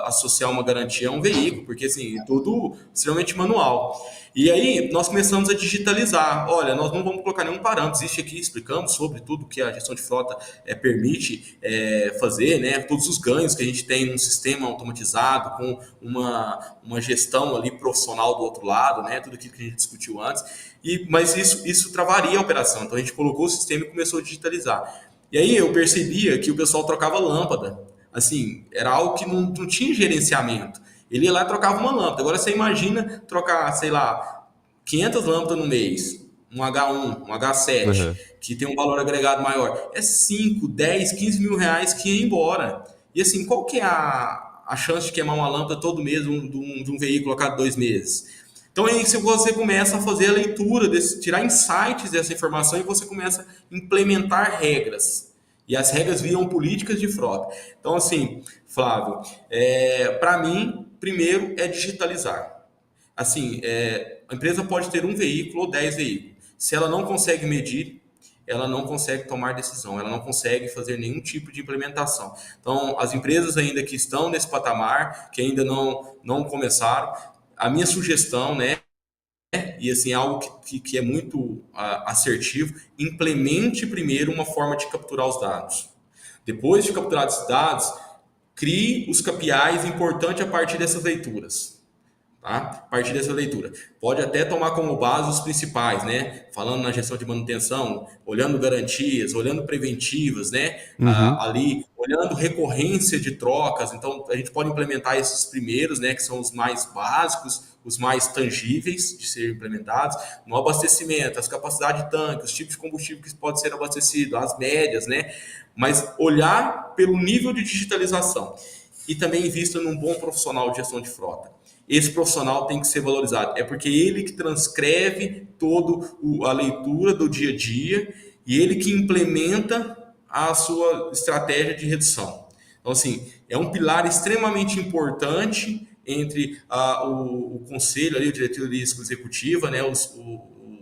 associar uma garantia a um veículo, porque assim, tudo extremamente manual. E aí nós começamos a digitalizar. Olha, nós não vamos colocar nenhum parâmetro, existe aqui, explicamos sobre tudo que a gestão de frota permite fazer, né? Todos os ganhos que a gente tem num sistema automatizado, com uma gestão ali profissional do outro lado, né? Tudo aquilo que a gente discutiu antes. Mas isso travaria a operação. Então a gente colocou o sistema e começou a digitalizar. E aí eu percebia que o pessoal trocava lâmpada. Assim, era algo que não tinha gerenciamento. Ele ia lá e trocava uma lâmpada. Agora você imagina trocar, sei lá, 500 lâmpadas no mês, um H1, um H7, que tem um valor agregado maior. É 5, 10, 15 mil reais que ia embora. E assim, qual que é a a chance de queimar uma lâmpada todo mês de um veículo a cada 2 meses. Então aí se você começa a fazer a leitura, tirar insights dessa informação e você começa a implementar regras. E as regras viram políticas de frota. Então assim, Flávio, para mim, primeiro é digitalizar. Assim, a empresa pode ter um veículo ou 10 veículos. Se ela não consegue medir, ela não consegue tomar decisão, ela não consegue fazer nenhum tipo de implementação. Então, as empresas ainda que estão nesse patamar, que ainda não começaram, a minha sugestão, né, e assim, algo que é muito assertivo, implemente primeiro uma forma de capturar os dados. Depois de capturar esses dados, crie os KPIs importantes a partir dessas leituras. Tá? A partir dessa leitura. Pode até tomar como base os principais, né? Falando na gestão de manutenção, olhando garantias, olhando preventivas, né? Ali, olhando recorrência de trocas. Então, a gente pode implementar esses primeiros, né? Que são os mais básicos, os mais tangíveis de serem implementados. No abastecimento, as capacidades de tanque, os tipos de combustível que pode ser abastecido, as médias, né? Mas olhar pelo nível de digitalização. E também invista num bom profissional de gestão de frota. Esse profissional tem que ser valorizado. É porque ele que transcreve toda a leitura do dia a dia e ele que implementa a sua estratégia de redução. Então, assim, é um pilar extremamente importante entre o conselho, ali, o diretoria executiva, né, o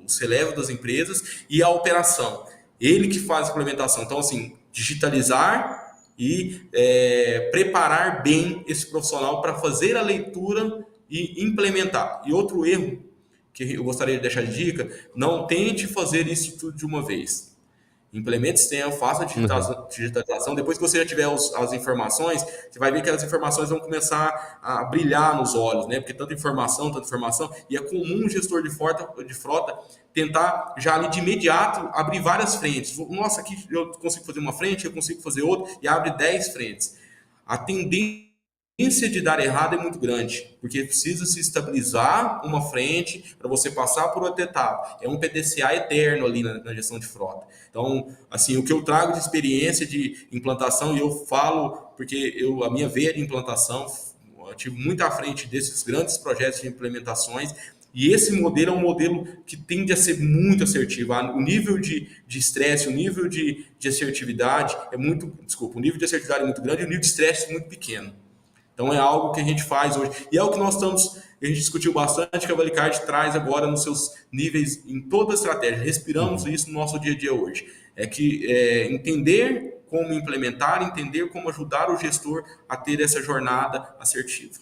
C-level das empresas e a operação. Ele que faz a implementação. Então, assim, digitalizar e preparar bem esse profissional para fazer a leitura e implementar. E outro erro que eu gostaria de deixar de dica, não tente fazer isso tudo de uma vez. Implemente sistema, faça a digitalização. Depois que você já tiver as informações, você vai ver que as informações vão começar a brilhar nos olhos, né? Porque tanta informação, e é comum um gestor de frota tentar já ali de imediato abrir várias frentes. Nossa, aqui eu consigo fazer uma frente, eu consigo fazer outra, e abre 10 frentes. A tendência de dar errado é muito grande, porque precisa se estabilizar uma frente para você passar por outra etapa. É um PDCA eterno ali na gestão de frota. Então, assim, o que eu trago de experiência de implantação, e eu falo porque a minha veia de implantação, eu tive muito à frente desses grandes projetos de implementações, e esse modelo é um modelo que tende a ser muito assertivo. O nível de estresse, o nível de assertividade é muito... Desculpa, o nível de assertividade é muito grande e o nível de estresse é muito pequeno. Então é algo que a gente faz hoje. E é o que a gente discutiu bastante, que a Valicard traz agora nos seus níveis, em toda a estratégia. Respiramos isso no nosso dia a dia hoje. Entender como implementar, entender como ajudar o gestor a ter essa jornada assertiva.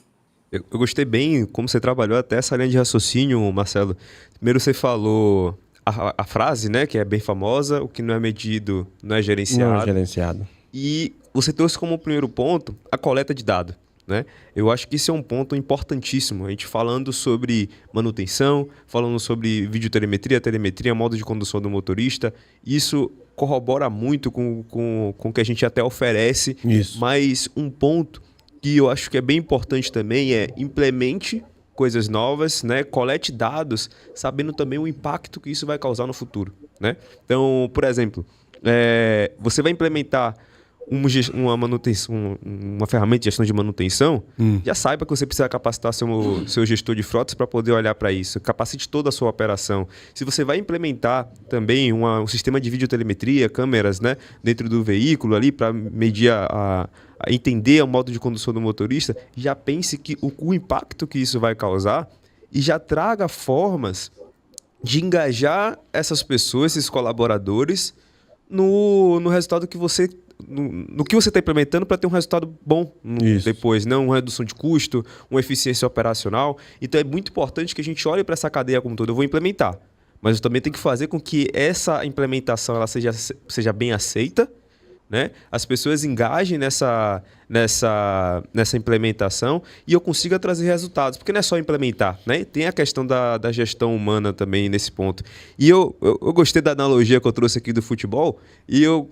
Eu gostei bem como você trabalhou até essa linha de raciocínio, Marcelo. Primeiro você falou a frase, né, que é bem famosa: o que não é medido não é gerenciado. Não é gerenciado. E você trouxe como primeiro ponto a coleta de dados. Né? Eu acho que isso é um ponto importantíssimo. A gente falando sobre manutenção, falando sobre videotelemetria, telemetria, modo de condução do motorista, isso corrobora muito com o que a gente até oferece. Isso. Mas um ponto que eu acho que é bem importante também é implemente coisas novas, né? Colete dados, sabendo também o impacto que isso vai causar no futuro. Né? Então, por exemplo, você vai implementar uma manutenção, uma ferramenta de gestão de manutenção, já saiba que você precisa capacitar seu gestor de frotas para poder olhar para isso. Capacite toda a sua operação. Se você vai implementar também um sistema de videotelemetria, câmeras, né, dentro do veículo ali para medir a entender o modo de condução do motorista, já pense que o impacto que isso vai causar e já traga formas de engajar essas pessoas, esses colaboradores, no resultado que você... No que você está implementando para ter um resultado bom depois, não uma redução de custo, uma eficiência operacional. Então é muito importante que a gente olhe para essa cadeia como todo. Eu vou implementar, mas eu também tenho que fazer com que essa implementação ela seja bem aceita, né? As pessoas engajem nessa implementação e eu consiga trazer resultados, porque não é só implementar, né? Tem a questão da gestão humana também nesse ponto. E eu gostei da analogia que eu trouxe aqui do futebol e eu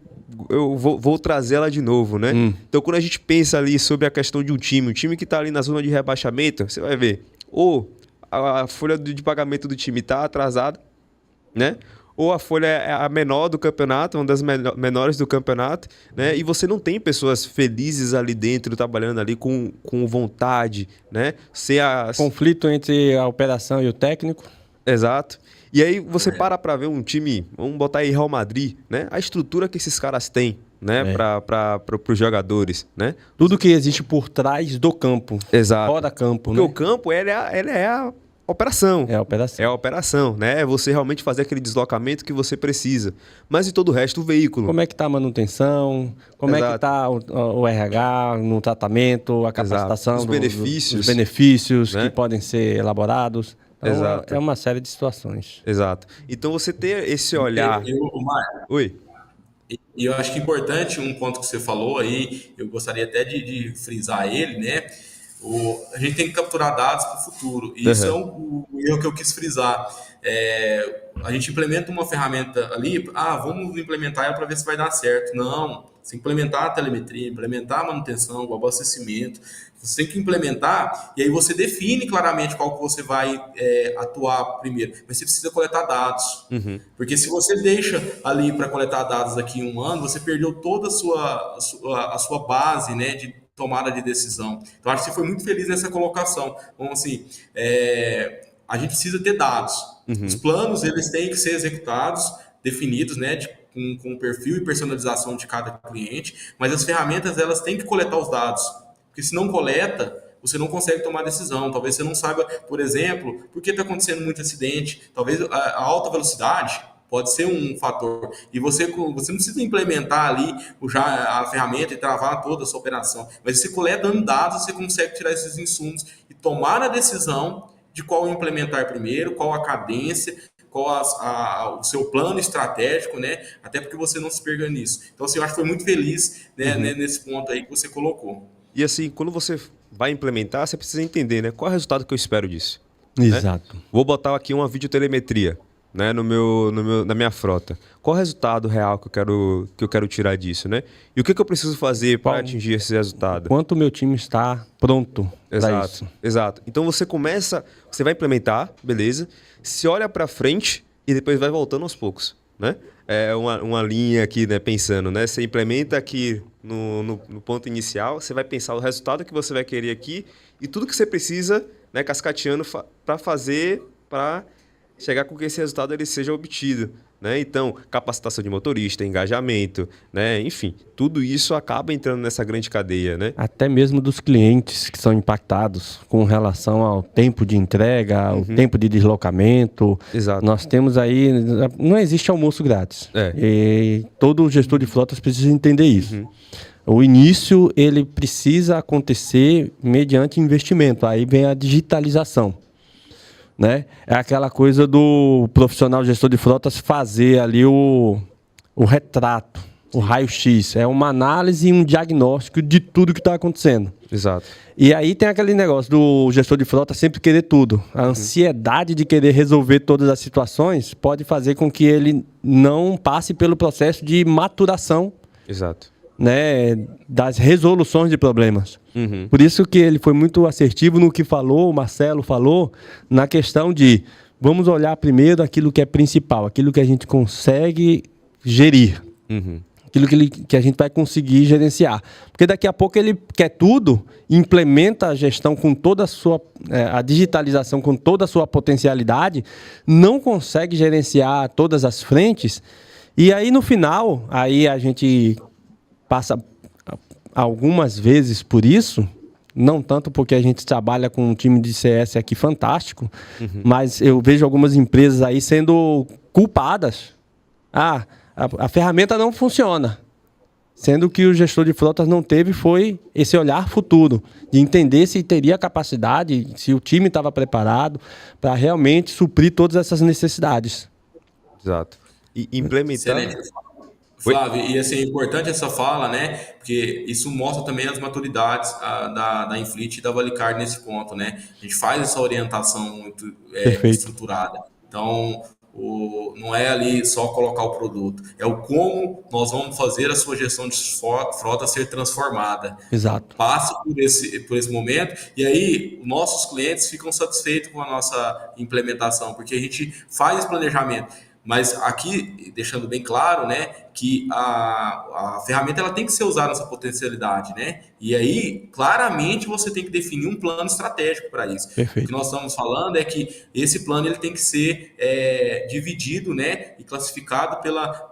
vou trazer ela de novo, né? Então, quando a gente pensa ali sobre a questão de um time que está ali na zona de rebaixamento, você vai ver, ou a folha de pagamento do time está atrasada, né? ou a folha é a menor do campeonato, uma das menores do campeonato, né? E você não tem pessoas felizes ali dentro, trabalhando ali com vontade, né? Conflito entre a operação e o técnico. Exato. E aí você para ver um time, vamos botar aí Real Madrid, né? A estrutura que esses caras têm, né? Para os jogadores, né? Tudo que existe por trás do campo. Exato. Fora campo, porque né? o campo, ele é a operação. É a operação. É a operação, né? É você realmente fazer aquele deslocamento que você precisa. Mas e todo o resto, o veículo. Como é que está a manutenção? Como é que está o RH no tratamento, a capacitação, os benefícios, os benefícios, né? Que podem ser elaborados. Então, Exato. é uma série de situações. Exato. Então você ter esse olhar... Oi. E eu acho que é importante um ponto que você falou aí, eu gostaria até de frisar ele, né? A gente tem que capturar dados para o futuro. E isso é o erro que eu quis frisar. A gente implementa uma ferramenta ali, vamos implementar ela para ver se vai dar certo. Não, você implementar a telemetria, implementar a manutenção, o abastecimento. Você tem que implementar e aí você define claramente qual que você vai atuar primeiro. Mas você precisa coletar dados. Porque se você deixa ali para coletar dados daqui a um ano, você perdeu toda a sua base, né, de tomada de decisão. Então, acho que você foi muito feliz nessa colocação. Então, assim, a gente precisa ter dados. Os planos, eles têm que ser executados, definidos, né, com perfil e personalização de cada cliente, mas as ferramentas, elas têm que coletar os dados. Porque se não coleta, você não consegue tomar decisão. Talvez você não saiba, por exemplo, por que está acontecendo muito acidente. Talvez a alta velocidade pode ser um fator. E você não precisa implementar ali já a ferramenta e travar toda a sua operação. Mas você coletando dados, você consegue tirar esses insumos e tomar a decisão de qual implementar primeiro, qual a cadência, qual o seu plano estratégico, né? Até porque você não se perca nisso. Então, assim, eu acho que foi muito feliz, né, nesse ponto aí que você colocou. E assim, quando você vai implementar, você precisa entender, né? Qual é o resultado que eu espero disso. Exato. Né? Vou botar aqui uma videotelemetria, né, na minha frota. Qual é o resultado real que eu quero tirar disso, né? E o que eu preciso fazer para atingir esse resultado? Quanto o meu time está pronto para isso. Exato. Então você vai implementar, beleza? Se olha para frente e depois vai voltando aos poucos, né? É uma linha aqui, né, pensando, né? Você implementa aqui no ponto inicial, você vai pensar o resultado que você vai querer aqui e tudo que você precisa, né, cascateando para fazer, para chegar com que esse resultado ele seja obtido, né? Então, capacitação de motorista, engajamento, né? Enfim, tudo isso acaba entrando nessa grande cadeia, né? Até mesmo dos clientes que são impactados com relação ao tempo de entrega, ao tempo de deslocamento. Exato. Nós temos aí... Não existe almoço grátis. E todo gestor de frotas precisa entender isso. O início, ele precisa acontecer mediante investimento. Aí vem a digitalização. Né? É aquela coisa do profissional gestor de frotas fazer ali o retrato, o raio-x. É uma análise e um diagnóstico de tudo que está acontecendo. Exato. E aí tem aquele negócio do gestor de frota sempre querer tudo. A ansiedade de querer resolver todas as situações pode fazer com que ele não passe pelo processo de maturação. Exato. Né, das resoluções de problemas. Por isso que ele foi muito assertivo no que falou, o Marcelo falou, na questão de vamos olhar primeiro aquilo que é principal, aquilo que a gente consegue gerir, aquilo que a gente vai conseguir gerenciar. Porque daqui a pouco ele quer tudo, implementa a gestão com toda a sua, a digitalização com toda a sua potencialidade, não consegue gerenciar todas as frentes, e aí no final, aí a gente passa algumas vezes por isso, não tanto porque a gente trabalha com um time de CS aqui fantástico, mas eu vejo algumas empresas aí sendo culpadas. A ferramenta não funciona. Sendo que o gestor de frotas não teve foi esse olhar futuro, de entender se teria capacidade, se o time estava preparado para realmente suprir todas essas necessidades. Exato. E implementar... Excelente. Flávio, e assim, é importante essa fala, né? Porque isso mostra também as maturidades da Infleet e da Valicard nesse ponto, né? A gente faz essa orientação muito estruturada. Então, não é ali só colocar o produto, é o como nós vamos fazer a sua gestão de frota ser transformada. Exato. Passa por esse momento e aí nossos clientes ficam satisfeitos com a nossa implementação, porque a gente faz esse planejamento. Mas aqui, deixando bem claro, né, que a ferramenta ela tem que ser usada nessa potencialidade, né? E aí, claramente, você tem que definir um plano estratégico para isso. O que Perfeito. nós estamos falando é que esse plano ele tem que ser dividido, né, e classificado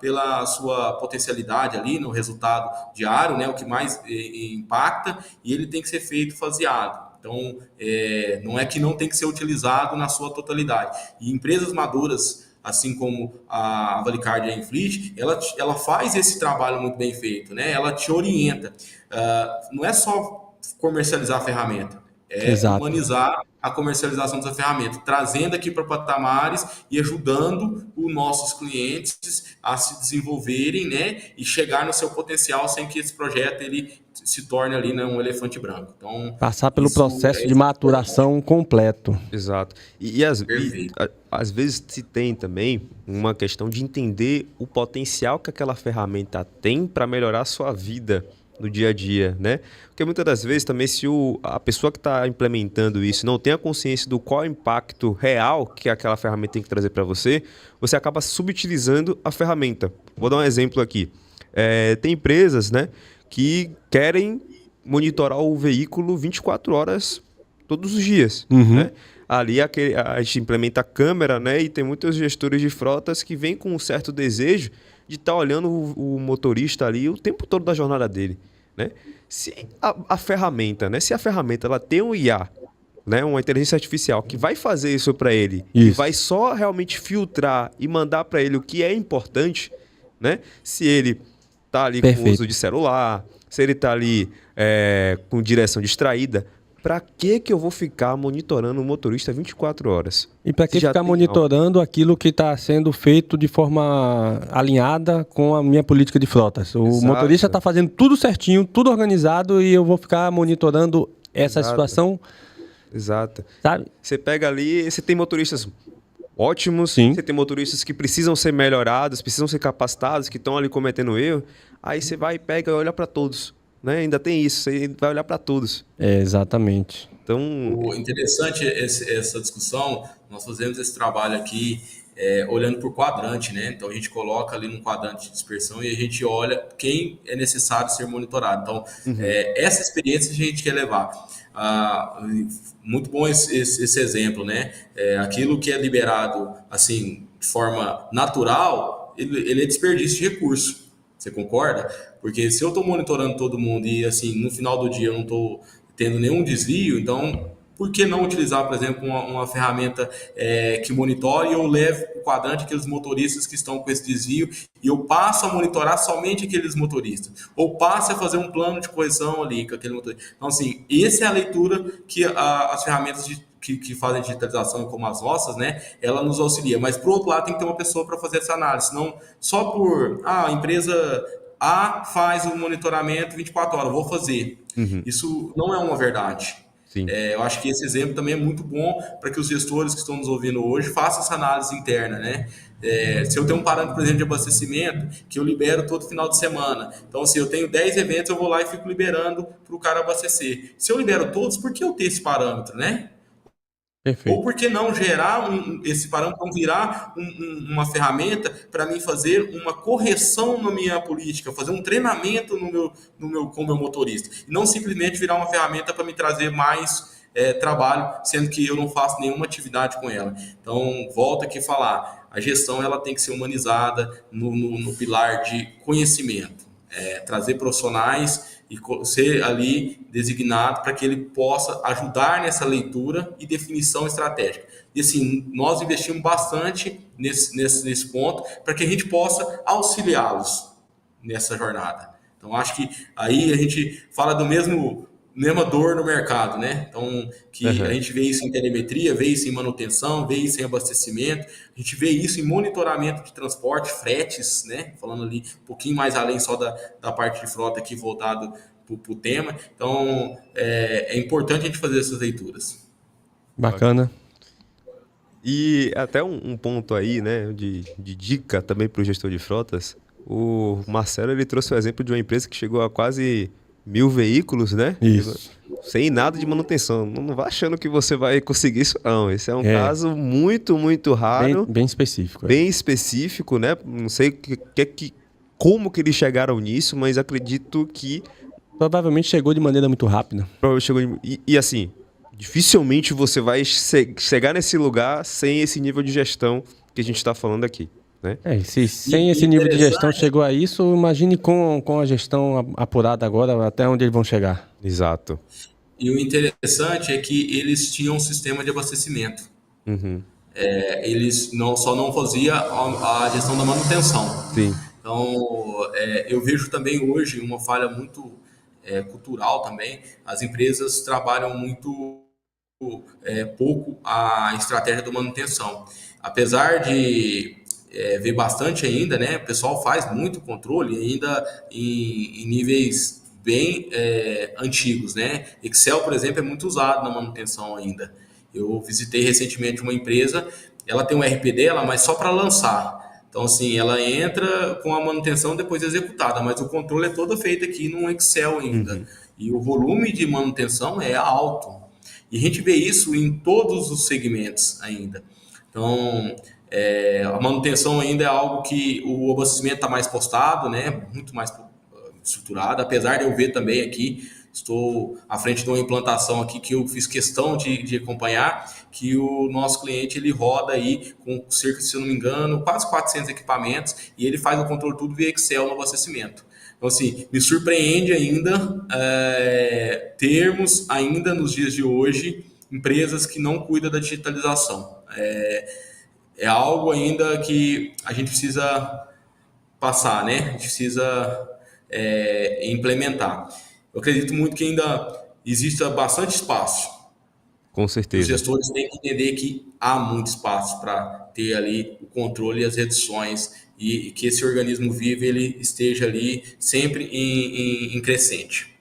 pela sua potencialidade ali no resultado diário, né, o que mais impacta, e ele tem que ser feito faseado. Então, não é que não tem que ser utilizado na sua totalidade. E empresas maduras, assim como a Valicard e a Infleet, ela faz esse trabalho muito bem feito, né? Ela te orienta. Não é só comercializar a ferramenta, é Exato. humanizar a comercialização dessa ferramenta, trazendo aqui para patamares e ajudando os nossos clientes a se desenvolverem, né, e chegar no seu potencial sem que esse projeto ele se torne ali, né, um elefante branco. Então, Passar pelo isso processo é de importante. maturação completo. Exato. Perfeito. Às vezes se tem também uma questão de entender o potencial que aquela ferramenta tem para melhorar a sua vida no dia a dia, né? Porque muitas das vezes também se a pessoa que está implementando isso não tem a consciência do qual é o impacto real que aquela ferramenta tem que trazer para você, você acaba subutilizando a ferramenta. Vou dar um exemplo aqui. Tem empresas, né, que querem monitorar o veículo 24 horas todos os dias, Uhum. né? Ali a gente implementa a câmera, né? E tem muitos gestores de frotas que vêm com um certo desejo de estar olhando o motorista ali o tempo todo da jornada dele, né? Se a ferramenta, né? Se a ferramenta ela tem um IA, né? Uma inteligência artificial que vai fazer isso para ele e Isso. vai só realmente filtrar e mandar para ele o que é importante, né? Se ele tá ali com uso Perfeito. de celular, se ele tá ali com direção distraída, para que eu vou ficar monitorando o motorista 24 horas? E para Se que já ficar tem algo. monitorando aquilo que está sendo feito de forma alinhada com a minha política de frotas? O motorista Exato, está fazendo tudo certinho, tudo organizado e eu vou ficar monitorando essa exato, situação, exato. sabe? Você pega ali, você tem motoristas ótimos, Sim, você tem motoristas que precisam ser melhorados, precisam ser capacitados, que estão ali cometendo erro. Aí você vai, pega e olha para todos, né? Ainda tem isso, você vai olhar para todos. exatamente. Então, O interessante essa discussão, nós fazemos esse trabalho aqui olhando por quadrante, né? Então a gente coloca ali num quadrante de dispersão e a gente olha quem é necessário ser monitorado. Então, uhum, essa experiência a gente quer levar. Ah, muito bom esse exemplo, né? Aquilo que é liberado assim de forma natural, ele é desperdício de recurso. Você concorda? Porque se eu estou monitorando todo mundo e assim no final do dia eu não estou tendo nenhum desvio, então por que não utilizar, por exemplo, uma ferramenta que monitore e eu leve o quadrante aqueles motoristas que estão com esse desvio e eu passo a monitorar somente aqueles motoristas, ou passe a fazer um plano de correção ali com aquele motorista. Então, assim, essa é a leitura que as ferramentas que fazem digitalização como as nossas, né, ela nos auxilia. Mas, por outro lado, tem que ter uma pessoa para fazer essa análise, não só por, a empresa A faz o monitoramento 24 horas, vou fazer. uhum, Isso não é uma verdade. sim. Eu acho que esse exemplo também é muito bom para que os gestores que estão nos ouvindo hoje façam essa análise interna, né? Se eu tenho um parâmetro, por exemplo, de abastecimento, que eu libero todo final de semana. Então, se eu tenho 10 eventos, eu vou lá e fico liberando para o cara abastecer. Se eu libero todos, por que eu tenho esse parâmetro, né? Ou Perfeito. por que não gerar esse parâmetro, não virar uma ferramenta para mim fazer uma correção na minha política, fazer um treinamento com o meu motorista. E não simplesmente virar uma ferramenta para me trazer mais trabalho, sendo que eu não faço nenhuma atividade com ela. Então, volto aqui a falar, a gestão ela tem que ser humanizada no pilar de conhecimento. Trazer profissionais e ser ali designado para que ele possa ajudar nessa leitura e definição estratégica. E assim, nós investimos bastante nesse ponto para que a gente possa auxiliá-los nessa jornada. Então, acho que aí a gente fala do mesma dor no mercado, né? Então, que a Aham. gente vê isso em telemetria, vê isso em manutenção, vê isso em abastecimento, a gente vê isso em monitoramento de transporte, fretes, né? Falando ali um pouquinho mais além só da parte de frota aqui voltado para o tema. Então, é importante a gente fazer essas leituras. Bacana. E até um ponto aí, né, de dica também para o gestor de frotas, o Marcelo ele trouxe o exemplo de uma empresa que chegou a quase 1.000 veículos, né? Isso. Sem nada de manutenção. Não vá achando que você vai conseguir isso, não. Esse é um caso muito, muito raro. Bem específico. Bem específico, né? Não sei como que eles chegaram nisso, mas acredito que... Provavelmente chegou de maneira muito rápida. E assim, dificilmente você vai chegar nesse lugar sem esse nível de gestão que a gente está falando aqui, né? Se sem esse nível de gestão chegou a isso, imagine com a gestão apurada agora, até onde eles vão chegar. Exato. E o interessante é que eles tinham um sistema de abastecimento. Uhum. Eles só não faziam a gestão da manutenção. Sim. Então, eu vejo também hoje uma falha muito cultural também. As empresas trabalham muito pouco a estratégia da manutenção. Apesar de ver bastante ainda, né? O pessoal faz muito controle ainda em níveis bem antigos, né? Excel, por exemplo, é muito usado na manutenção ainda. Eu visitei recentemente uma empresa, ela tem um RP dela, mas só para lançar. Então, assim, ela entra com a manutenção depois executada, mas o controle é todo feito aqui no Excel ainda. Uhum. E o volume de manutenção é alto. E a gente vê isso em todos os segmentos ainda. Então, a manutenção ainda é algo que o abastecimento está mais postado, né? Muito mais estruturado, apesar de eu ver também aqui, estou à frente de uma implantação aqui que eu fiz questão de acompanhar, que o nosso cliente ele roda aí com cerca, se eu não me engano, quase 400 equipamentos e ele faz o controle tudo via Excel no abastecimento. Então, assim, me surpreende ainda termos ainda nos dias de hoje empresas que não cuidam da digitalização. É algo ainda que a gente precisa passar, né? A gente precisa implementar. Eu acredito muito que ainda exista bastante espaço. Com certeza. Os gestores têm que entender que há muito espaço para ter ali o controle e as reduções e que esse organismo vivo ele esteja ali sempre em crescente.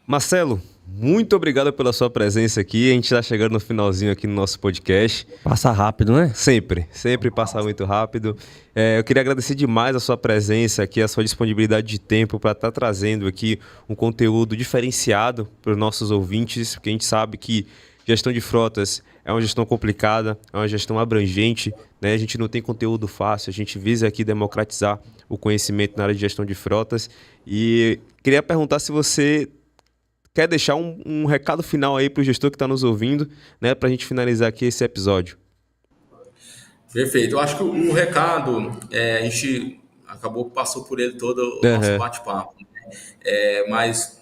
Marcelo, muito obrigado pela sua presença aqui. A gente está chegando no finalzinho aqui no nosso podcast. Passa rápido, né? Sempre passa muito rápido. Eu queria agradecer demais a sua presença aqui, a sua disponibilidade de tempo para estar trazendo aqui um conteúdo diferenciado para os nossos ouvintes, porque a gente sabe que gestão de frotas é uma gestão complicada, é uma gestão abrangente, né? A gente não tem conteúdo fácil, a gente visa aqui democratizar o conhecimento na área de gestão de frotas. E queria perguntar se você quer deixar um recado final aí para o gestor que está nos ouvindo, né, para a gente finalizar aqui esse episódio. Perfeito. Eu acho que o recado, a gente passou por ele todo o nosso bate-papo, né? Mas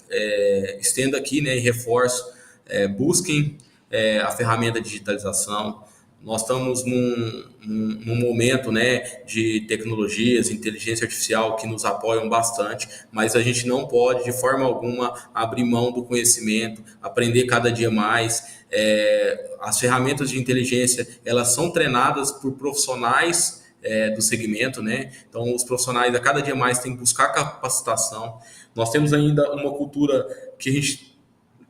estendo aqui, né, e reforço, busquem a ferramenta de digitalização. Nós estamos num momento, né, de tecnologias, inteligência artificial que nos apoiam bastante, mas a gente não pode, de forma alguma, abrir mão do conhecimento, aprender cada dia mais. As ferramentas de inteligência, elas são treinadas por profissionais do segmento, né? Então, os profissionais, a cada dia mais, têm que buscar capacitação. Nós temos ainda uma cultura que a gente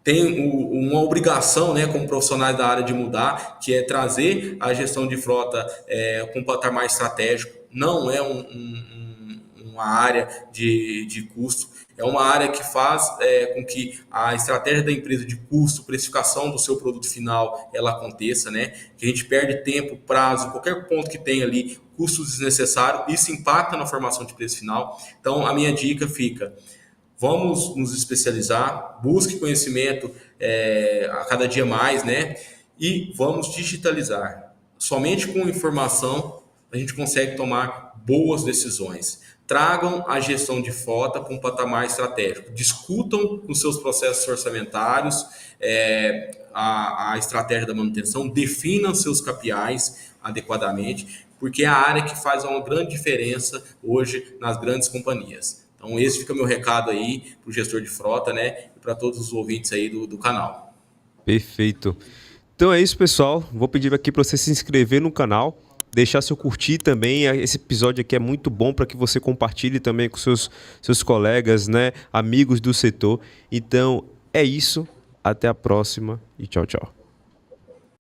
tem uma obrigação, né, como profissionais da área de mudar, que é trazer a gestão de frota com um patamar estratégico. Não é uma área de custo, é uma área que faz com que a estratégia da empresa de custo, precificação do seu produto final, ela aconteça, né? Que a gente perde tempo, prazo, qualquer ponto que tem ali, custos desnecessários, isso impacta na formação de preço final. Então, a minha dica fica: vamos nos especializar, busque conhecimento a cada dia mais, né? E vamos digitalizar. Somente com informação a gente consegue tomar boas decisões. Tragam a gestão de frota para um patamar estratégico. Discutam os seus processos orçamentários, a estratégia da manutenção, definam seus KPIs adequadamente, porque é a área que faz uma grande diferença hoje nas grandes companhias. Então, esse fica meu recado aí para o gestor de frota, né? E para todos os ouvintes aí do canal. Perfeito. Então é isso, pessoal. Vou pedir aqui para você se inscrever no canal, deixar seu curtir também. Esse episódio aqui é muito bom para que você compartilhe também com seus colegas, né? Amigos do setor. Então, é isso. Até a próxima e tchau, tchau.